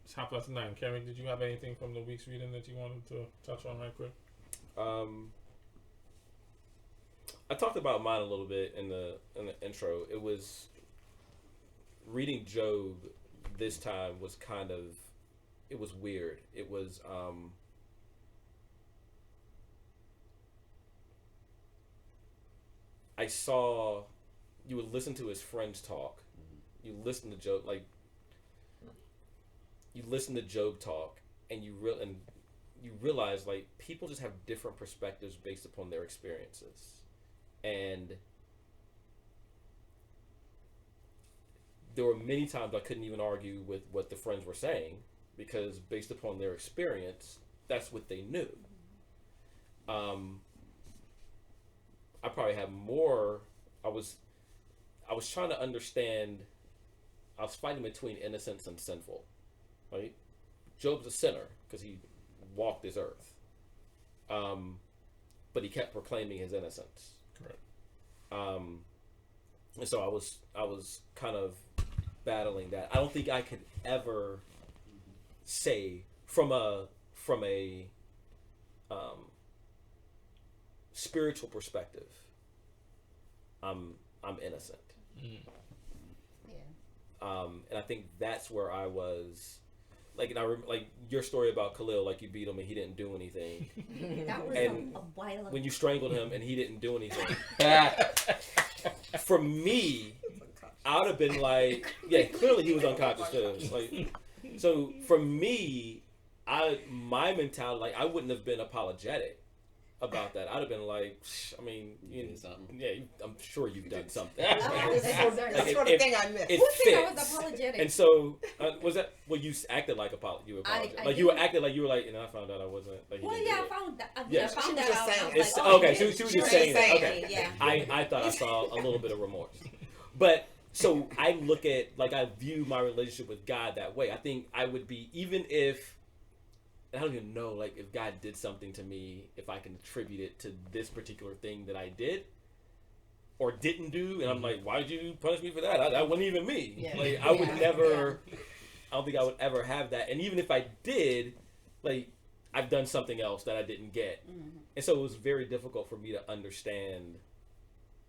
It's 9:30. Kerry, did you have anything from the week's reading that you wanted to touch on right quick? I talked about mine a little bit in the intro. It was reading Job this time was kind of, it was weird. It was I saw, you would listen to his friends talk. You listen to Job, like you listen to Job talk, and you realize like people just have different perspectives based upon their experiences. And there were many times I couldn't even argue with what the friends were saying because based upon their experience, that's what they knew. I probably had more. I was trying to understand. I was fighting between innocence and sinful, right? Job's a sinner because he walked this earth, but he kept proclaiming his innocence. Correct. And so I was kind of battling that. I don't think I could ever say from a spiritual perspective, I'm innocent. Yeah. And I think that's where I was. Like, and like your story about Khalil, like you beat him and he didn't do anything. That was And a while ago. When you strangled him and he didn't do anything. For me, I would have been like, yeah, clearly he was unconscious too. Like, so for me, my mentality, like I wouldn't have been apologetic about that. I'd have been like, I mean, You did something. yeah, I'm sure you've done something. That's the sort of thing I miss. It Who said I was fits. apologetic? And so, was that? Well, you acted like you were apologetic. I like you were didn't. acting like you were like, and I found out I wasn't. Like, Well, didn't yeah, do I it. found that. Yeah. I found She was that just out. saying I was it. It's, like, oh, okay, yeah. she was She just was saying saying it. Okay, it, yeah. I thought I saw a little bit of remorse, but so I look at like I view my relationship with God that way. I think I would be even if. I don't even know, like, if God did something to me, if I can attribute it to this particular thing that I did or didn't do, and I'm like, why did you punish me for that? That wasn't even me. Yeah. Like, I would Yeah. never, I don't think I would ever have that. And even if I did, like, I've done something else that I didn't get. Mhm. And so it was very difficult for me to understand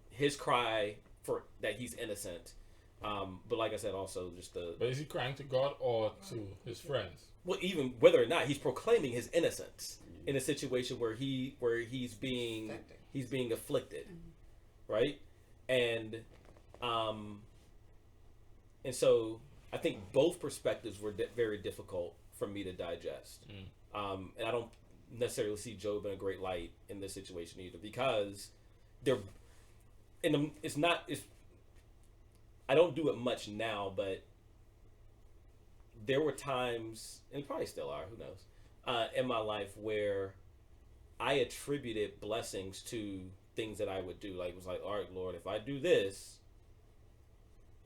his cry for that he's innocent. But like I said, also just But is he crying to God or to his friends? well, even whether or not he's proclaiming his innocence in a situation where he's being afflicted, right? And so I think both perspectives were very difficult for me to digest. And I don't necessarily see Job in a great light in this situation either because I don't do it much now, but there were times, and probably still are, who knows, in my life where I attributed blessings to things that I would do. Like, it was like, all right, Lord, if I do this,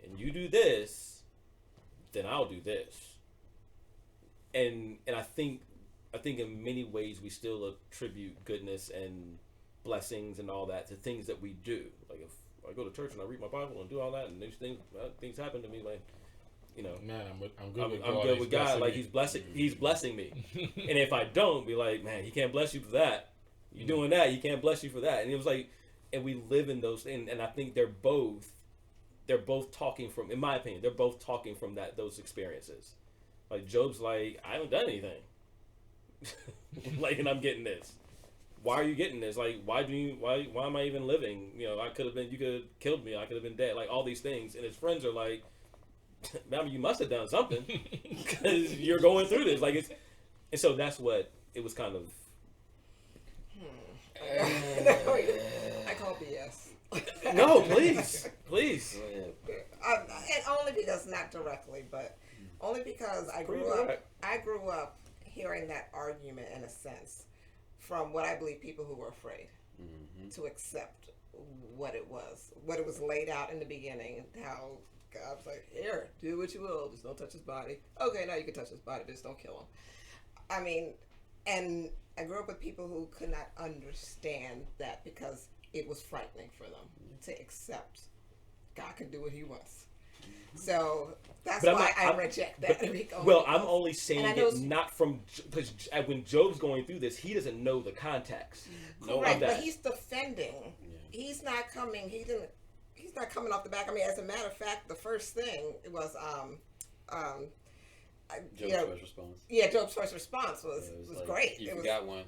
and you do this, then I'll do this. And I think in many ways we still attribute goodness and blessings and all that to things that we do. Like, if I go to church and I read my Bible and do all that, and these things happen to me, like, you know, Man, I'm good with I'm God. good with God. Like, me. he's blessing me. And if I don't, be like, man, he can't bless you for that. You're doing that, he can't bless you for that. And it was like, and we live in those, and I think they're both talking from, in my opinion, they're both talking from those experiences. Like, Job's like, I haven't done anything. Like, and I'm getting this. Why are you getting this? Like, why am I even living? You know, you could have killed me. I could have been dead. Like, all these things. And his friends are like, man, you must have done something because you're going through this. Like, and so that's what it was kind of. I call BS. No, please. And only because not directly, but Only because I Pretty grew up. direct. I grew up hearing that argument in a sense from what I believe people who were afraid to accept what it was laid out in the beginning, and how God's like, here, do what you will, just don't touch his body. Okay, now you can touch his body, but just don't kill him. I mean, and I grew up with people who could not understand that because it was frightening for them to accept God can do what he wants. So that's But why I I'm- reject that. Well, I'm only saying And I it know- not from because when Job's going through this, he doesn't know the context. No, correct, of but that. he's defending. He's not coming. He's not coming off the back. I mean, as a matter of fact, the first thing was Job's you know, first response. yeah, Job's first response was It was like, great. You It was, forgot one.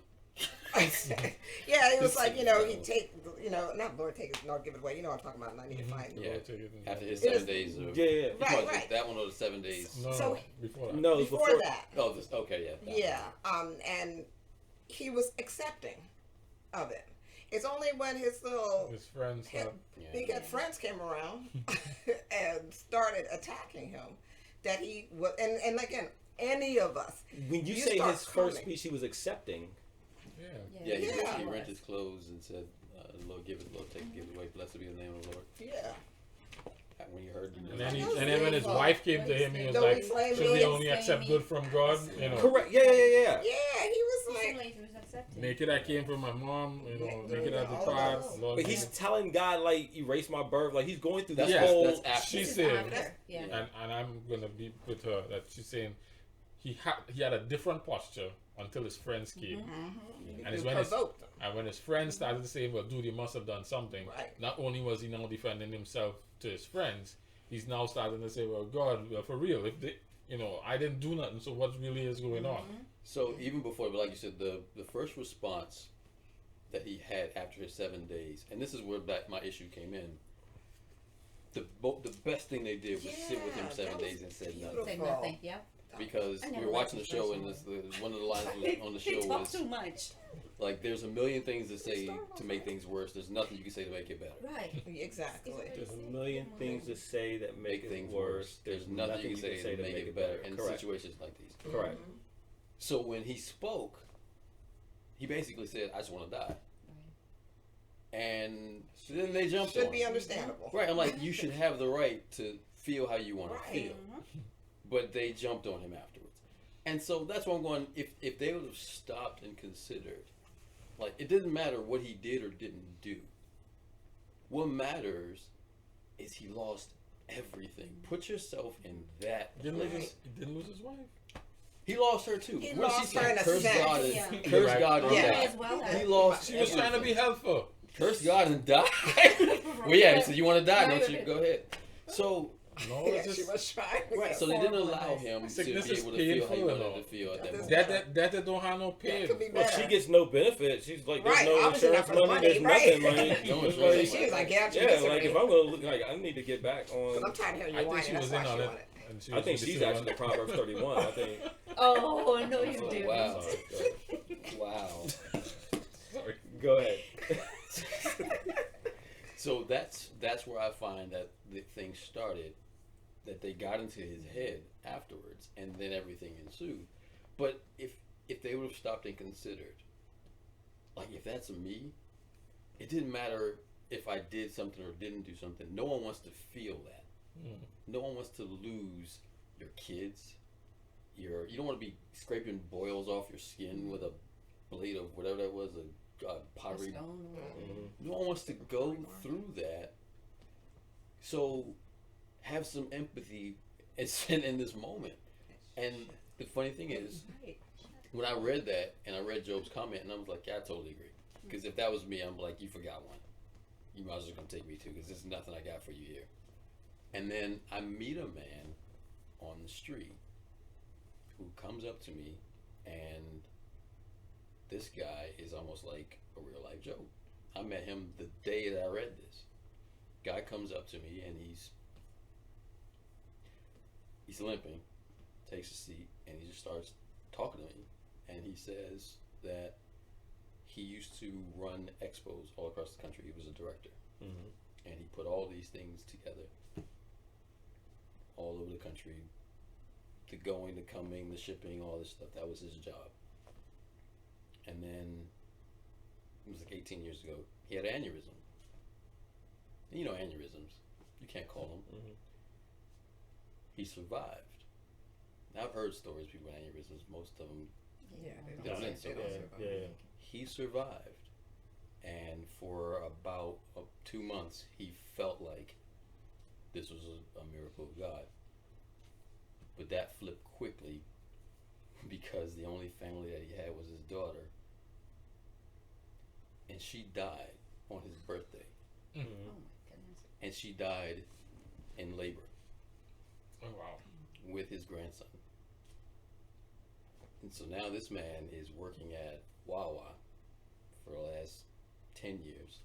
yeah, it was like, you know, he take, you know, not Lord take it nor give it away. You know what I'm talking about. And I need to find Yeah. Lord, take it and- After his It 7 is- days of Yeah, yeah. Which Right, was it? right. That one or the 7 days. No, So- before that. No, it was before that. Oh, this okay, yeah. that Yeah, and he was accepting of it. It's only when his little His friends. his one. big Yeah. head friends came around and started attacking him that he was, and again, any of us. When you You say start his first coming. speech, he was accepting. Yeah. Yeah, he, Yeah. he rent his clothes and said, "Lord, give it, Lord, take it, give it away. Blessed be the name of the Lord." Yeah. When you heard the And then, That was and then when his evil. wife came to him, he was Don't like, blame should me. we only accept good from God? You know, Correct. Yeah. Yeah, he was like, Like he was accepting. naked I came from my mom, you know, Yeah, naked I all of depart. those. Lord, But he's telling God like erase my birth. Like he's going through this That's- whole. that's after. she This is said, after, yeah. and I'm gonna be with her that she's saying he had a different posture until his friends came, and it's when his, provoked him. and when his friends started to say, "Well, dude, you must have done something." Right. Not only was he now defending himself to his friends, he's now starting to say, "Well, God, well, for real, if they, you know, I didn't do nothing, so what really is going on?" So even before, but like you said, the first response that he had after his 7 days, and this is where my issue came in. The best thing they did was sit with him Yeah, 7 that days was and said beautiful. nothing. Say nothing. Yep. Because I we never were liked watching the his show, first and one. one of the lines on the He show talked was too much. like, "There's a million things to say to make things worse. There's nothing you can say to make it better." Right. Exactly. There's a million things to say that make it Things worse. There's nothing you can say to make it better in Correct. situations like these. Correct. So when he spoke, he basically said, "I just want to die," and then they jumped Should on be him. understandable. Right, I'm like, you should have the right to feel how you want Right. to feel. But they jumped on him afterwards. And so that's why I'm going, if they would have stopped and considered, like, it didn't matter what he did or didn't do. What matters is he lost everything. Put yourself in that Didn't lose place. his, didn't lose his wife. He lost her too. He What did lost she her say? in a Curse sense. God Yeah. and curse Right. God and Yeah. die. As well He as. lost She was trying to be everything. helpful. Curse God and die. Well, yeah. So you want to die, don't you? Go ahead. So No, Yeah, it's she just was trying. right. So they didn't Horrible allow advice. him to be Sickness able is to feel how he painful, wanted you know. to feel at that That moment. that don't have no That pain. could be Well, better. she gets no benefit. She's like, there's Right, no obviously insurance not for the money. There's money, nothing. right. Like, No it's insurance like- She was like, yeah, yeah, like if I'm gonna look like I need to get back on. Because I'm tired of hearing you I think whining. she That's was why in she on wanted. it. And she I was think really she's still actually on it. Proverbs 31. I think. Oh no, you Oh, didn't. wow. Sorry, Wow. Sorry. go ahead. So that's where I find that the thing started, that they got into his head afterwards, and then everything ensued. But if they would have stopped and considered, like, if that's me, it didn't matter if I did something or didn't do something. No one wants to feel that. No one wants to lose your kids. You don't want to be scraping boils off your skin with a blade of whatever that was, a pottery. Stone. No one wants to go through that. So have some empathy and sit in this moment. And the funny thing is, Right. when I read that and I read Job's comment, and I was like, yeah, I totally agree. Because if that was me, I'm like, you forgot one. You might as well come take me too, because there's nothing I got for you here. And then I meet a man on the street who comes up to me, and this guy is almost like a real life Job. I met him the day that I read this. Guy comes up to me, and he's limping, takes a seat, and he just starts talking to me. And he says that he used to run expos all across the country. He was a director. And he put all these things together all over the country, the going, the coming, the shipping, all this stuff. That was his job. And then it was like 18 years ago. He had an aneurysm. And you know aneurysms. You can't call them. Mm-hmm. He survived. Now, I've heard stories of people with aneurysms. Most of them Yeah, they don't they survive. don't survive. Yeah. He survived, and for about 2 months, he felt like this was a miracle of God. But that flipped quickly because the only family that he had was his daughter, and she died on his birthday, Oh my goodness. and she died in labor Oh wow. with his grandson. And so now this man is working at Wawa for the last 10 years,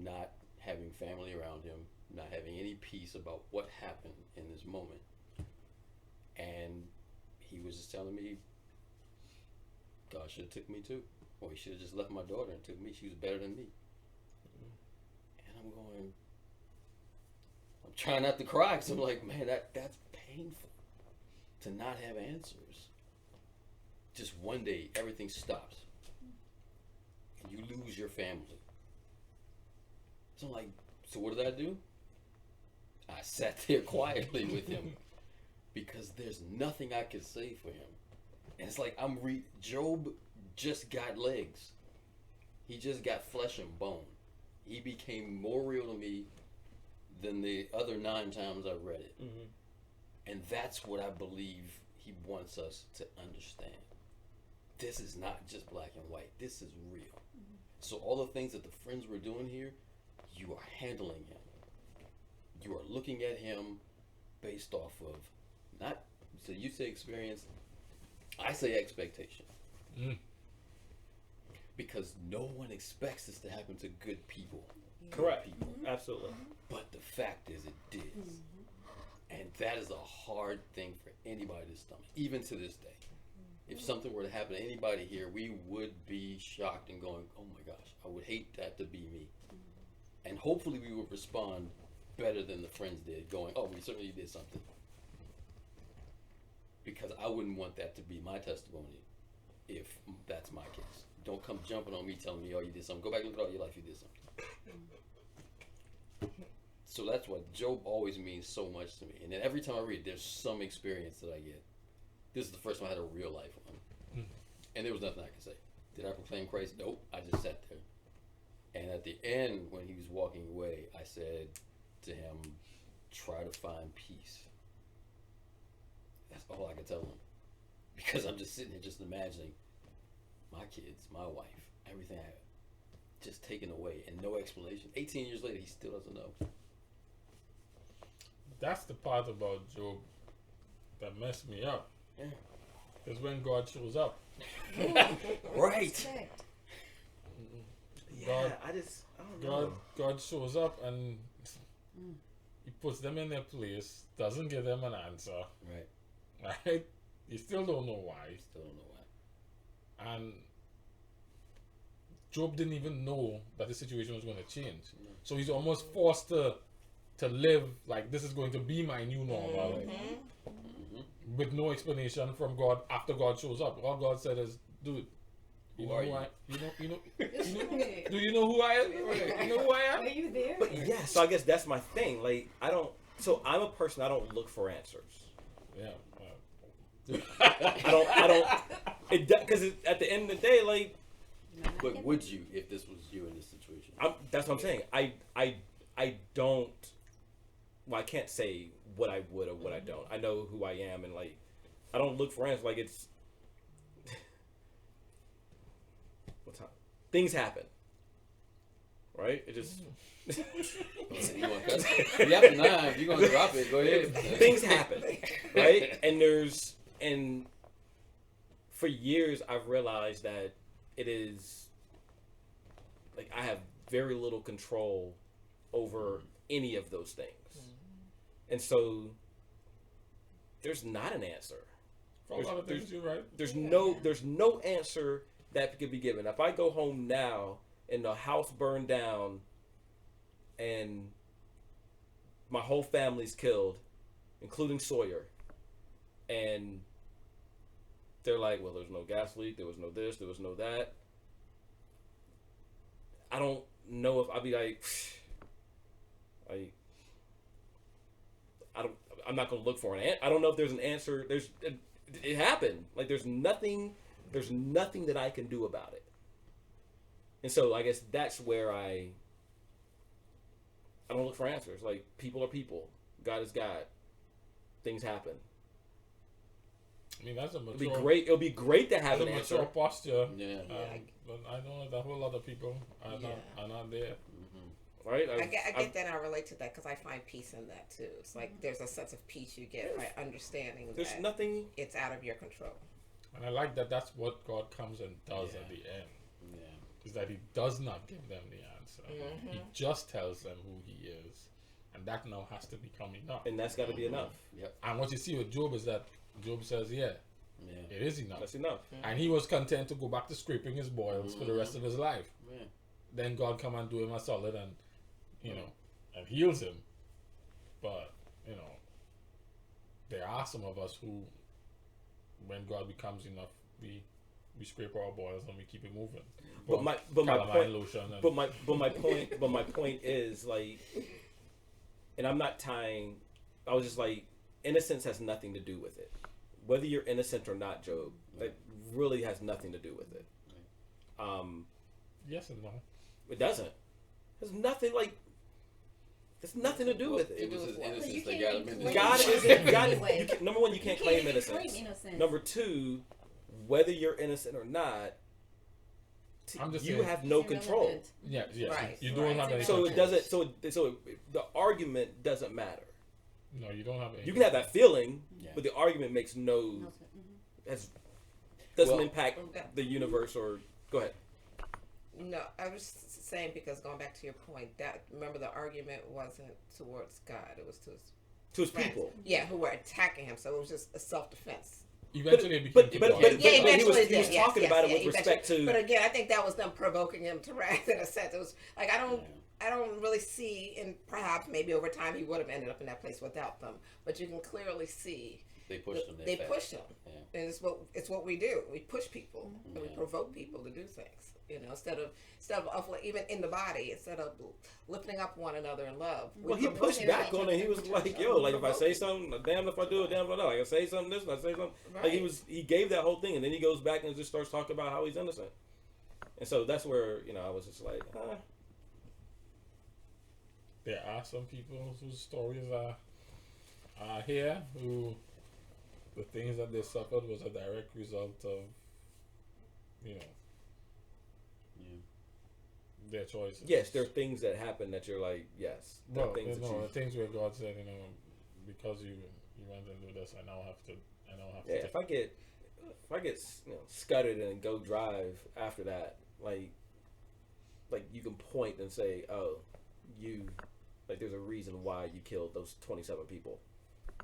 not having family around him, not having any peace about what happened in this moment. And he was just telling me, God should have took me too. Or he should have just left my daughter and took me. She was better than me. And I'm going, I'm trying not to cry because I'm like, man, that's painful to not have answers. Just one day, everything stops. And you lose your family. So I'm like, so what did I do? I sat there quietly with him because there's nothing I could say for him. And it's like Job just got legs. He just got flesh and bone. He became more real to me than the other 9 times I've read it. Mm-hmm. And that's what I believe he wants us to understand. This is not just black and white. This is real. Mm-hmm. So all the things that the friends were doing here, you are handling him. You are looking at him based off of not, so you say experience, I say expectation. Mm. Because no one expects this to happen to good people. Correct. People. Absolutely. But the fact is, it did. And that is a hard thing for anybody to stomach, even to this day. If something were to happen to anybody here, we would be shocked and going, oh my gosh, I would hate that to be me. And hopefully we would respond better than the friends did, going, oh, we certainly did something. Because I wouldn't want that to be my testimony if that's my case. Don't come jumping on me telling me, oh, you did something. Go back and look at all your life, you did something. So that's what Job always means so much to me. And then every time I read, there's some experience that I get. This is the first time I had a real life one. And there was nothing I could say. Did I proclaim Christ? Nope. I just sat there. And at the end, when he was walking away, I said to him, try to find peace. That's all I could tell him. Because I'm just sitting here just imagining my kids, my wife, everything I had just taken away and no explanation. 18 years later, he still doesn't know. That's the part about Job that messed me up. Yeah. Is when God shows up. Right. Respect. God, I don't know. God shows up and he puts them in their place, doesn't give them an answer. Right. Right? You still don't know why. Still don't know why. And Job didn't even know that the situation was going to change. No. So he's almost forced to live like this is going to be my new normal. With no explanation from God after God shows up. All God said is, dude, you Who know are who you? I do you know who I am? You know who I am? Are you there? But yeah, so I guess that's my thing. Like, so I'm a person, I don't look for answers. Yeah. I don't, because at the end of the day, like, But would you if this was you in this situation? that's what I'm saying. I don't, well, I can't say what I would or what I don't. I know who I am, and like, I don't look for answers. Like, it's, things happen, right? It just You want to cut? You have to know. If you're gonna drop it, go ahead. things happen, right? And for years I've realized that it is like I have very little control over any of those things, and so there's not an answer. For a lot of things, you're right. There's no answer that could be given. If I go home now and the house burned down and my whole family's killed, including Sawyer, and they're like, well, there's no gas leak, there was no this, there was no that. I don't know if I'd be like, I'm not gonna look for an answer. I don't know if there's an answer. It happened. Like there's nothing that I can do about it. And so I guess that's where I don't look for answers. Like people are people. God is God. Things happen. I mean, that's a mature. It'll be great to have That's an a answer. mature posture. Yeah. But I know that a whole lot of people are not there. Right? I get that. I relate to that because I find peace in that too. It's like there's a sense of peace you get by understanding There's that nothing. it's out of your control. And I like that. That's what God comes and does at the end. Yeah. Is that He does not give them the answer. He just tells them who He is, and that now has to become enough. And that's got to be enough. Yep. And what you see with Job is that Job says, "Yeah, Yeah. it is enough." That's enough. And he was content to go back to scraping his boils for the rest of his life. Yeah. Then God come and do him a solid and, and heals him. But, there are some of us who, when God becomes enough, we scrape our boils and we keep it moving. But my calamine point, lotion and, but my point is like, and I'm not tying. I was just like, innocence has nothing to do with it. Whether you're innocent or not, Job, that really has nothing to do with it. yes and no. It doesn't. There's nothing like. There's nothing to do with it. It was his You innocence can't that got him even in claim this. God innocence isn't. God. anyway. You can, number one, you can't claim even innocence. claim innocence. Number two, whether you're innocent or not, I'm just you saying- have no It's control. irrelevant. Yes. Right, You don't right. have any So it control. doesn't. So the argument doesn't matter. No, you don't have any You can have that feeling, Yeah. but the argument makes No, no sir. doesn't Well- impact the universe. Or go ahead. No, I was saying because going back to your point, that remember the argument wasn't towards God; it was to his To his friends. people. Yeah, who were attacking him. So it was just a self-defense. Eventually, it But became to God. but Yeah, he was, eventually it he was did. Yes, talking yes, about it yeah, with respect eventually. to. But again, I think that was them provoking him to wrath in a sense. It was like I don't really see, and perhaps maybe over time he would have ended up in that place without them. But you can clearly see They pushed him. they pushed him, Yeah. and it's what we do. We push people, and we Yeah. provoke people to do things. Instead of even in the body, instead of lifting up one another in love. we Well, he provoke pushed them. back on it. He was like, "Yo, like if I say something, damn if I do it, damn if I don't. Like I say something this, and I say something." Like he gave that whole thing, and then he goes back and just starts talking about how he's innocent. And so that's where I was just like, There are some people whose stories are here who the things that they suffered was a direct result of their choices. yes, there are things that happen that you're like, yes, there are Well, things that you. things where God said, because you went and do this, I now have to Yeah, take if I get scudded and go drive after that, like you can point and say, oh, there's a reason why you killed those 27 people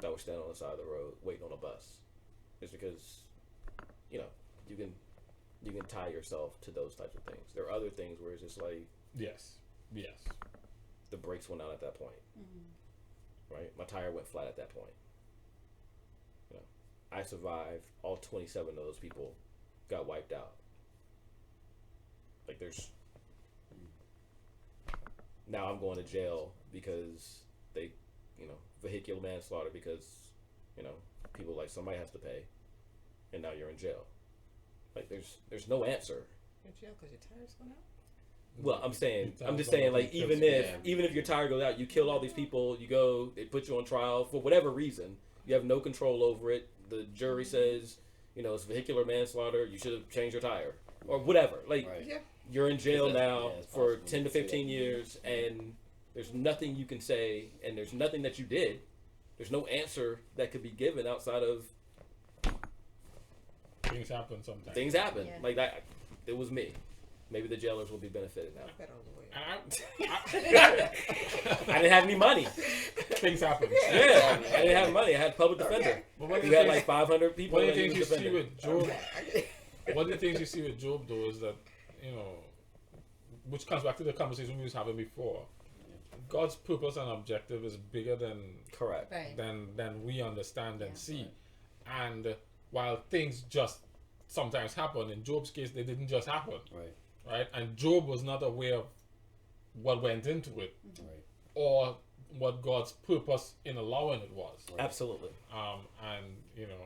that were standing on the side of the road waiting on a bus. It's because you can tie yourself to those types of things. There are other things where it's just like Yes. the brakes went out at that point, right? My tire went flat at that point. I survived. All 27 of those people got wiped out. Like there's now I'm going to jail because they, vehicular manslaughter because, people like somebody has to pay, and now you're in jail. Like there's no answer. You're in jail because your tires went out. Well, I'm just Your saying, tires like went out. even if your tire goes out, you kill all these people, you go, they put you on trial for whatever reason. You have no control over it. The jury says, it's vehicular manslaughter. You should have changed your tire or whatever. Like Right. Yeah. you're in jail Is that- now yeah, it's for possible 10 to to say 15 that. years, and there's nothing you can say, and there's nothing that you did. There's no answer that could be given outside of Things happen sometimes. things happen. Yeah. Like that, it was me. Maybe the jailers will be benefited now. Better lawyer. I didn't have any money. Things happen. Yeah, I didn't have money. I had public defender. But one of We the had things- like 500 people. one of the and he things was you see defending. with Job, one of the things you see with Job though is that, which comes back to the conversation we was having before. God's purpose and objective is bigger than Correct. Right. than we understand and see. And while things just sometimes happen, in Job's case, they didn't just happen, Right. right? And Job was not aware of what went into it Right. or what God's purpose in allowing it was. Absolutely. And you know,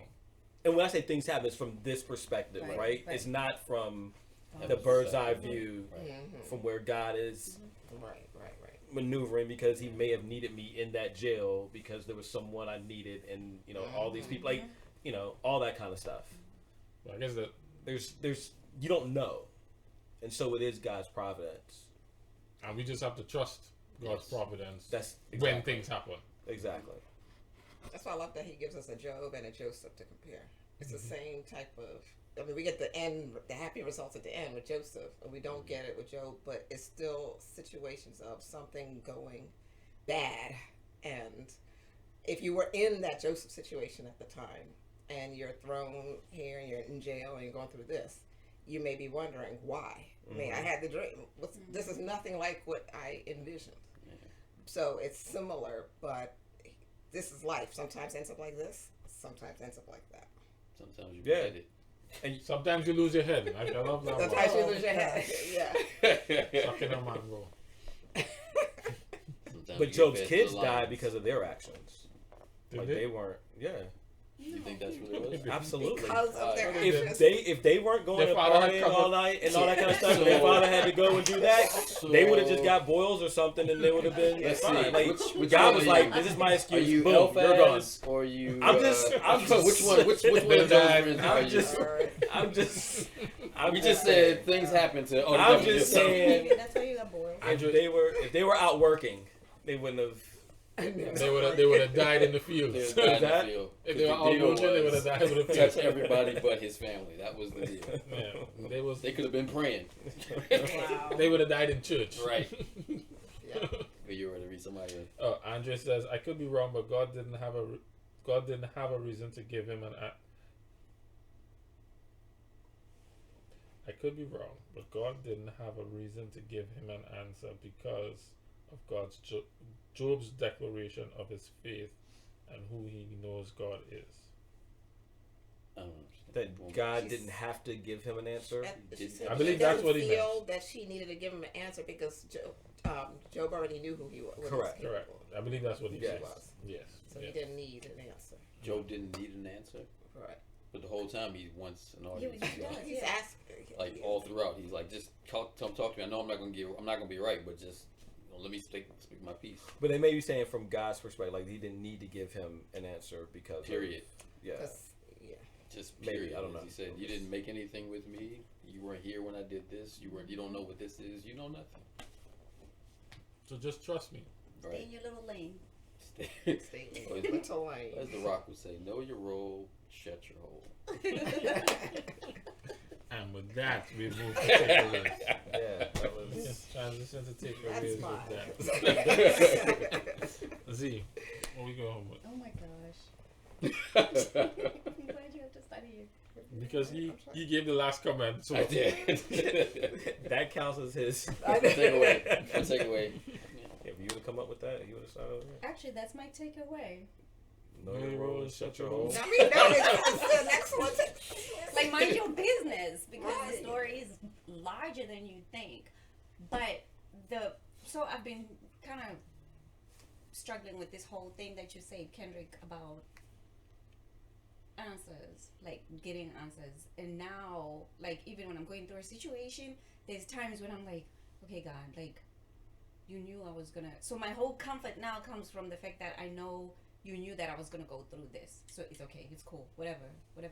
And when I say things happen, it's from this perspective, Right, right? right. It's not from That the was bird's the eye side. view Mhm. from where God is Right. maneuvering, because he may have needed me in that jail because there was someone I needed, and you know, all these people, like, you know, all that kind of stuff. I guess that There's you don't know, and so it is God's providence. and we just have to trust God's Yes. providence That's when exactly. things happen. Exactly. That's why I love that he gives us a Job and a Joseph to compare. It's the same type of. I mean, we get the end, the happy results at the end with Joseph, and we don't get it with Job. But it's still situations of something going bad, and if you were in that Joseph situation at the time, and you're thrown here, and you're in jail, and you're going through this, you may be wondering why. I mean, I had the dream. This is nothing like what I envisioned. So it's similar, but this is life. Sometimes ends up like this. Sometimes ends up like that. Sometimes you Yeah. get it. Sometimes you lose your head. I love that. Sometimes one. you lose your head. Yeah. Sucking a mango. Sometimes But you Job's get kids the died lions. because of their actions. Did Like they? they weren't. Yeah, You think that's what it was? absolutely. Because of their If actions. If they weren't going Their to father had party come all up- night and all that kind of stuff, and their father had to go and do that, they would have just got boils or something, and they would have been Let's fine. see. Like Which God one was are like, you? "This is my Are excuse. you Boom, you're gone." Elphaz or you? I'm just which one? Which one of those friends are I'm you? just, Alright. I'm just, I'm We just said things happen to. Oh, the I'm devil just did something. saying, That's why you got bored. if they were out working, they wouldn't have. They would have died in the fields. They were dying in that- the field. If 'Cause they were the all deal working, they would have was died in the fields. touch everybody but his family. That was the deal. Yeah, they was. They could have been praying. Wow. They would have died in church. Right. Yeah. But you were to read somebody else. Oh, Andre says, I could be wrong, but God didn't have a reason to give him I could be wrong, but God didn't have a reason to give him an answer because of Job's declaration of his faith and who he knows God is. I don't That understand. God She's- didn't have to give him an answer. She said I believe she that's doesn't what he meant. feel that she needed to give him an answer because Job already knew who he was. what he was Correct. capable Correct. of. I believe that's what he Yes. said. Yes. So yes. he didn't need an answer. Job didn't need an answer, Right. but the whole time he wants an Yeah, audience. he does. He's Yeah. asking. Like all throughout, he's like, just talk to me. I know I'm not gonna be right, but just let me speak my piece. But they may be saying from God's perspective, like he didn't need to give him an answer because of- Period. yeah. Yeah. Just Maybe, period. I don't know. He said, you didn't make anything with me. You weren't here when I did this. You don't know what this is. You know nothing. So just trust me. Stay Right. in your little lane. Stay. Stay Or in the lane. As The Rock would say, know your role, shut your hole. And with that, we move to takeaways. Yeah, that was. Yes, transition to That's takeaways mine. with that. Z, what we go home with? Oh my gosh. Why do you have to study it? Because he gave the last comment. So I did. That counts as his. Take away. I'll take away. If you would have come up with that, you would have started over here. Actually, that's my takeaway. Know your role and shut your hole. I mean, no, it's an excellent. Like, mind your business, because the Right. story is larger than you think. But so I've been kind of struggling with this whole thing that you say, Kendrick, about answers, like getting answers. And now, like, even when I'm going through a situation, there's times when I'm like, okay, God, like, you knew I was gonna. So my whole comfort now comes from the fact that I know you knew that I was gonna go through this. So it's okay, it's cool, whatever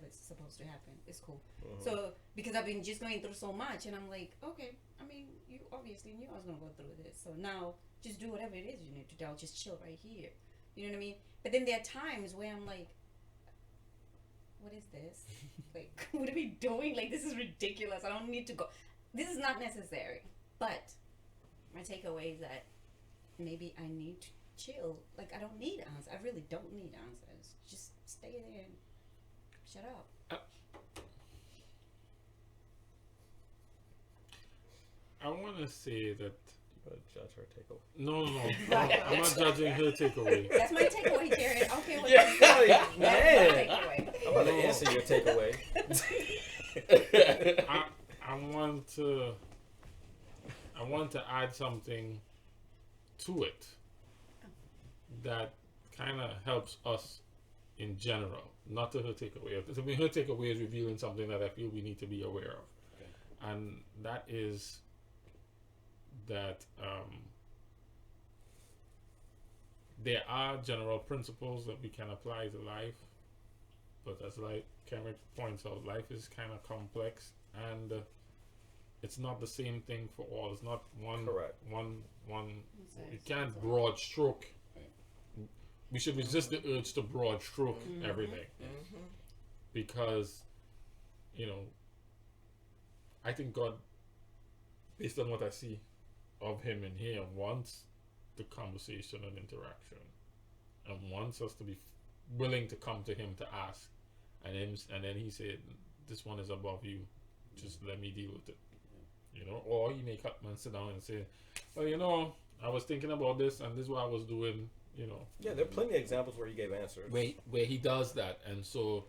is supposed to happen, it's cool. So because I've been just going through so much, and I'm like, okay, I mean, you obviously knew I was gonna go through this. So now just do whatever it is you need to do. I'll just chill right here. You know what I mean? But then there are times where I'm like, what is this? Like, what are we doing? Like, this is ridiculous. I don't need to go. This is not necessary. But my takeaway is that maybe I need to chill. Like, I don't need answers. I really don't need answers. Just stay there and shut up. I want to say that But judge her takeaway. No. I'm not judging her takeaway. That's my takeaway, Jared. Okay, what Yeah, you say. like, That's man. my takeaway. I'm about to answer your takeaway. I want to add something to it that kind of helps us in general, not to her takeaway. I mean, her takeaway is revealing something that I feel we need to be aware of, and that is that there are general principles that we can apply to life, but as like Kenrick points out, life is kind of complex, and it's not the same thing for all. It's not one. Correct. One. You can't broad stroke. We should resist the urge to broad stroke everything, because, I think God, based on what I see of Him in here, wants the conversation and interaction, and wants us to be willing to come to Him to ask, and then He said, "This one is above you. Just let me deal with it." Or He may come and sit down and say, "Well, I was thinking about this, and this is what I was doing." Yeah, there are plenty of examples where He gave answers. Where He does that, and so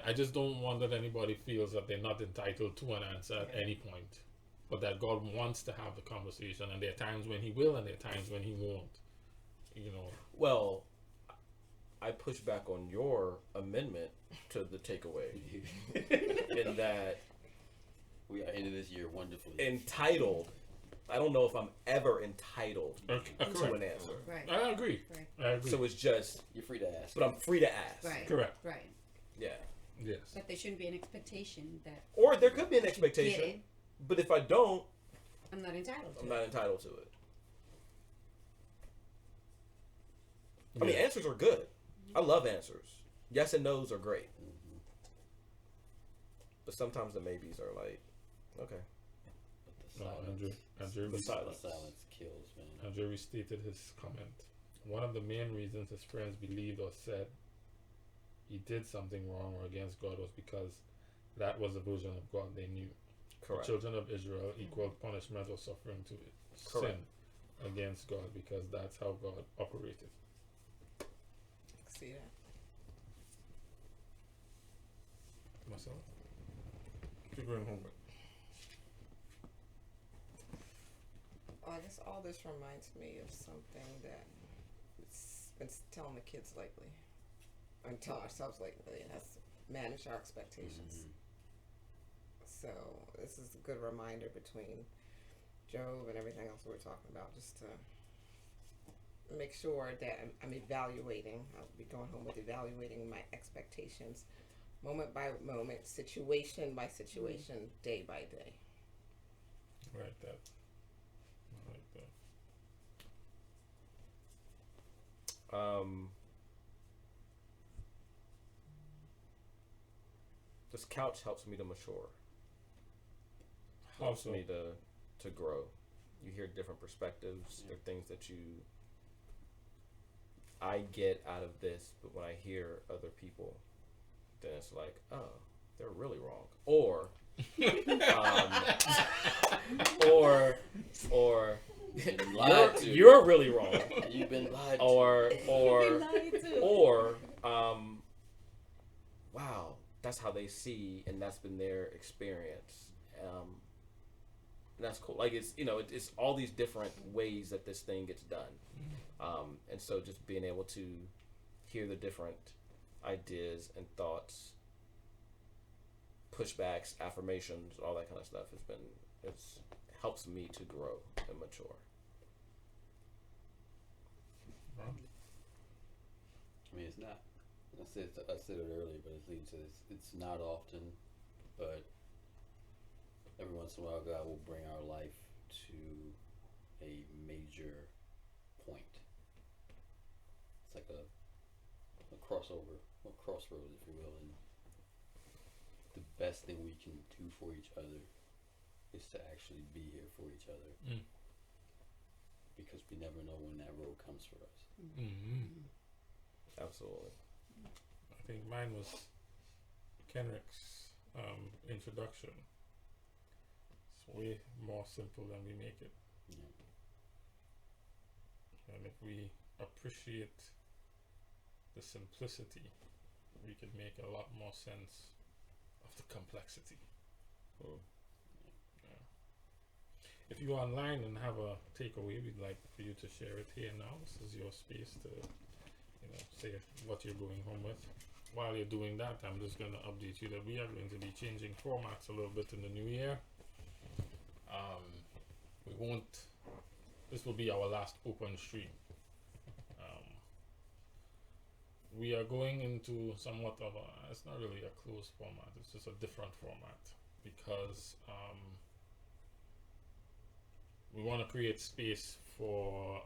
I just don't want that anybody feels that they're not entitled to an answer at any point, but that God wants to have the conversation, and there are times when He will, and there are times when He won't. Well, I push back on your amendment to the takeaway in that We are ending this year wonderfully. entitled. I don't know if I'm ever entitled to Correct. an answer. Right. I agree. Right. I agree. So it's just, You're free to ask. but I'm free to ask. Right. Correct. Right. Yeah. Yes. But there shouldn't be an expectation that Or there could be an get expectation, it. but if I don't, I'm not entitled to I'm it. not entitled to it. I mean, Yes. answers are good. I love answers. Yes and no's are great. But sometimes the maybes are like, okay. But the No, silence, Andrew the silence. silence kills, man. Andrew restated his comment. One of the main reasons his friends believed or said he did something wrong or against God was because that was the version of God they knew. Correct. The children of Israel equal punishment or suffering to sin Correct. against God, because that's how God operated. See that? Myself. Keep going homework. I guess all this reminds me of something that it's been telling the kids lately, and telling ourselves lately, and that's manage our expectations. So this is a good reminder between Job and everything else we're talking about, just to make sure that I'm evaluating. I'll be going home with evaluating my expectations, moment by moment, situation by situation, day by day. Right, that. I like that. This couch helps me to mature. How Helps so? me to grow. You hear different perspectives. There are things that I get out of this, but when I hear other people, then it's like, oh, they're really wrong. Or You've been lied to. you're really wrong. You've been lied to. or wow, that's how they see, and that's been their experience. And that's cool. Like it's all these different ways that this thing gets done. And so just being able to hear the different ideas and thoughts, pushbacks, affirmations, all that kind of stuff it's helps me to grow and mature. I mean, it's not. I said it earlier, but it leads to this. It's not often, but every once in a while, God will bring our life to a major point. It's like a crossover, a crossroads, if you will. And the best thing we can do for each other is to actually be here for each other, because we never know when that road comes for us. Mm-hmm. Absolutely. I think mine was Kenrick's introduction. It's way more simple than we make it. And if we appreciate the simplicity, we can make a lot more sense of the complexity. Mm. Yeah. If you're online and have a takeaway, we'd like for you to share it here now. This is your space to, say what you're going home with. While you're doing that, I'm just going to update you that we are going to be changing formats a little bit in the new year. This will be our last open stream. We are going into somewhat of it's not really a closed format, it's just a different format because we want to create space for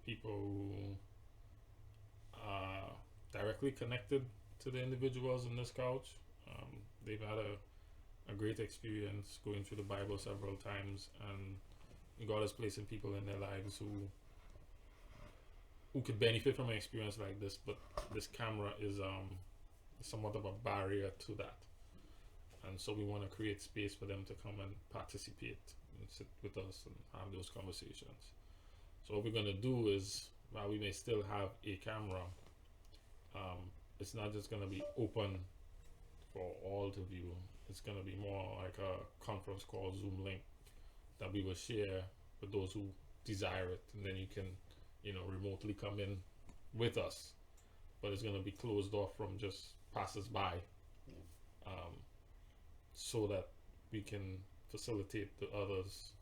people who are directly connected to the individuals in this couch. They've had a great experience going through the Bible several times, and God is placing people in their lives who could benefit from an experience like this, but this camera is somewhat of a barrier to that. And so we want to create space for them to come and participate and sit with us and have those conversations. So what we're going to do is, while we may still have a camera, it's not just going to be open for all to view. It's going to be more like a conference call, Zoom link that we will share with those who desire it, and then you can remotely come in with us, but it's going to be closed off from just passers-by, so that we can facilitate the others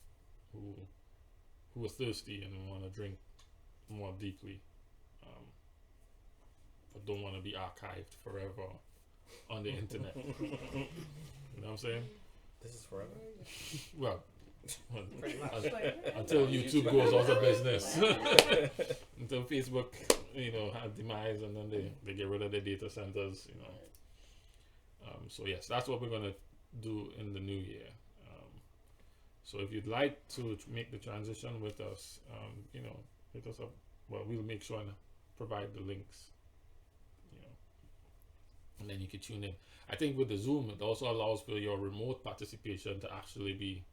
who are thirsty and want to drink more deeply, but don't want to be archived forever on the internet. You know what I'm saying? This is forever. Well, until YouTube goes out of business, until Facebook, had demise, and then they get rid of their data centers, So yes, that's what we're gonna do in the new year. So if you'd like to make the transition with us, hit us up. Well, we'll make sure and provide the links, and then you can tune in. I think with the Zoom, it also allows for your remote participation to actually be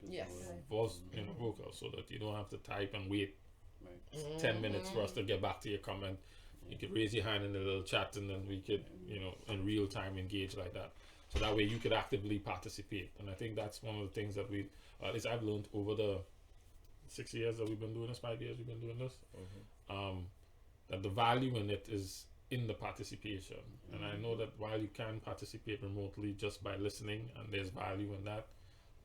Yes. vocal, so that you don't have to type and wait Right. 10 minutes for us to get back to your comment. You could raise your hand in the little chat, and then we could, in real time engage like that. So that way you could actively participate. And I think that's one of the things that at least I've learned over the 6 years that we've been doing this, 5 years we've been doing this, that the value in it is in the participation. And I know that while you can participate remotely just by listening, and there's value in that,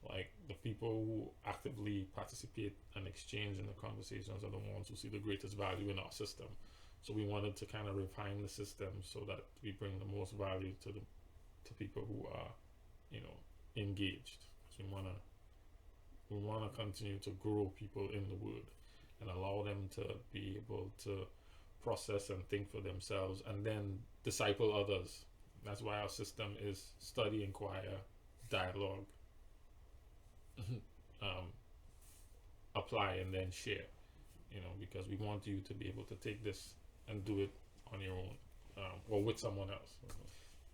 like the people who actively participate and exchange in the conversations are the ones who see the greatest value in our system. So we wanted to kind of refine the system so that we bring the most value to people who are, engaged. So we wanna continue to grow people in the Word and allow them to be able to process and think for themselves, and then disciple others. That's why our system is study, inquire, dialogue, apply, and then share. Because we want you to be able to take this and do it on your own, or with someone else.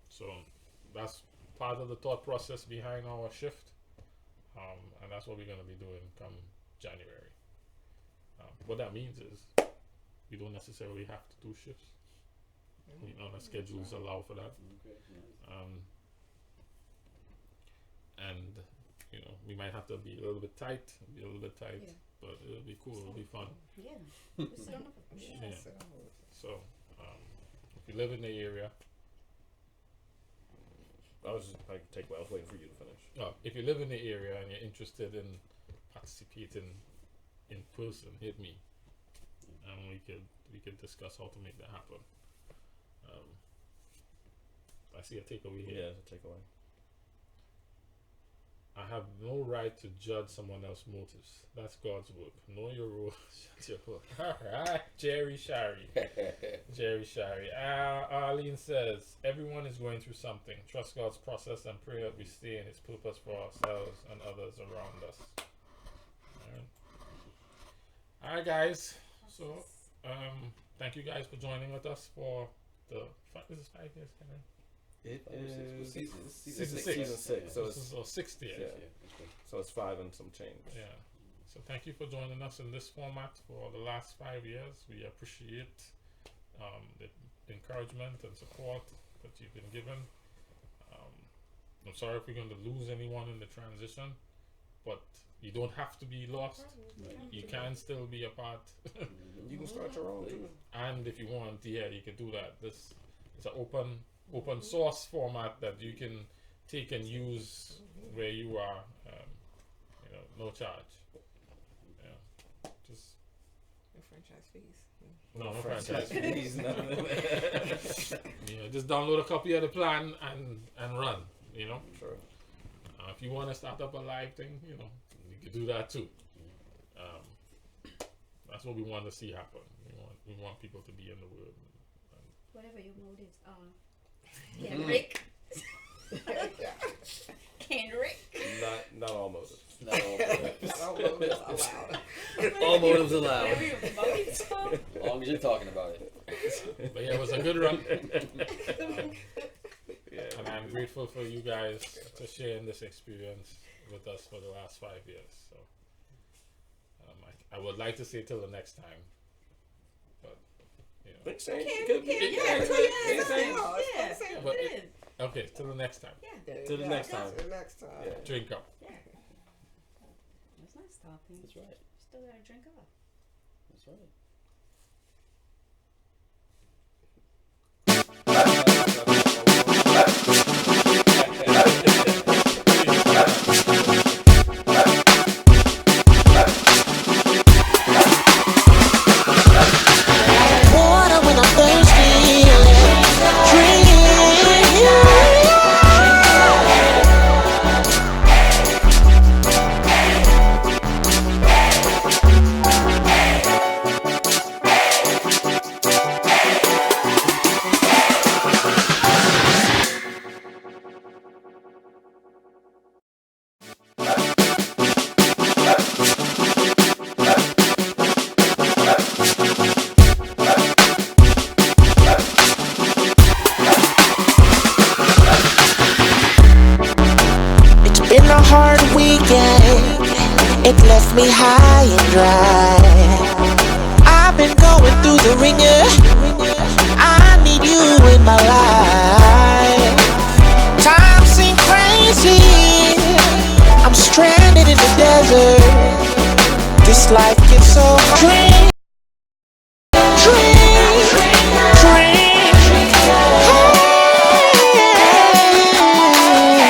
So that's part of the thought process behind our shift, and that's what we're going to be doing come January. What that means is you don't necessarily have to do shifts. The schedules allow for that. Okay. Nice. And we might have to be a little bit tight, Yeah. but it'll be cool, it'll be fun. Yeah. Sit on the- Yeah. So if you live in the area, I was waiting for you to finish. if you live in the area and you're interested in participating in person, hit me, and we could discuss how to make that happen. I see a takeaway here. Yeah, it's a takeaway. I have no right to judge someone else's motives. That's God's work. Know your role. Shut your book. Alright, Jerry Shari. Arlene says, everyone is going through something. Trust God's process and pray that we stay in His purpose for ourselves and others around us. Alright, guys. So, thank you guys for joining with us for the 5 years, Henry? It is Season six. season 6. So This it's is our 6th year. So it's 5 and some change. Yeah. So thank you for joining us in this format for the last 5 years. We appreciate the encouragement and support that you've been given. I'm sorry if we're going to lose anyone in the transition, but you don't have to be lost. You can still be a part. You can start your own too. And if you want, yeah, you can do that. This is an open source format that you can take and use where you are, no charge. Yeah, just No franchise fees. no franchise. Please, nothing. Yeah, just download a copy of the plan and run. Sure. If you want to start up a live thing, you can do that too. That's what we want to see happen. We want people to be in the word. Whatever your motives are. Kendrick. Kendrick. Not all motives. Not all motives. All motives allowed. All motives allowed. Whatever your motives are. As long as you're talking about it. But yeah, it was a good run. Yeah. And I'm grateful for you guys to sharing this experience with us for the last 5 years. So I would like to say till the next time. But Think same. but okay, till the next time. Till the next time. Till the next time. Yeah. Drink up. It's not stopping. That's right. Still gotta drink up. That's right. Water when I'm thirsty. Drink. It's been a hard weekend. It left me high and dry. I've been going through the ringer. I need you in my life. Time seems crazy. I'm stranded in the desert. This life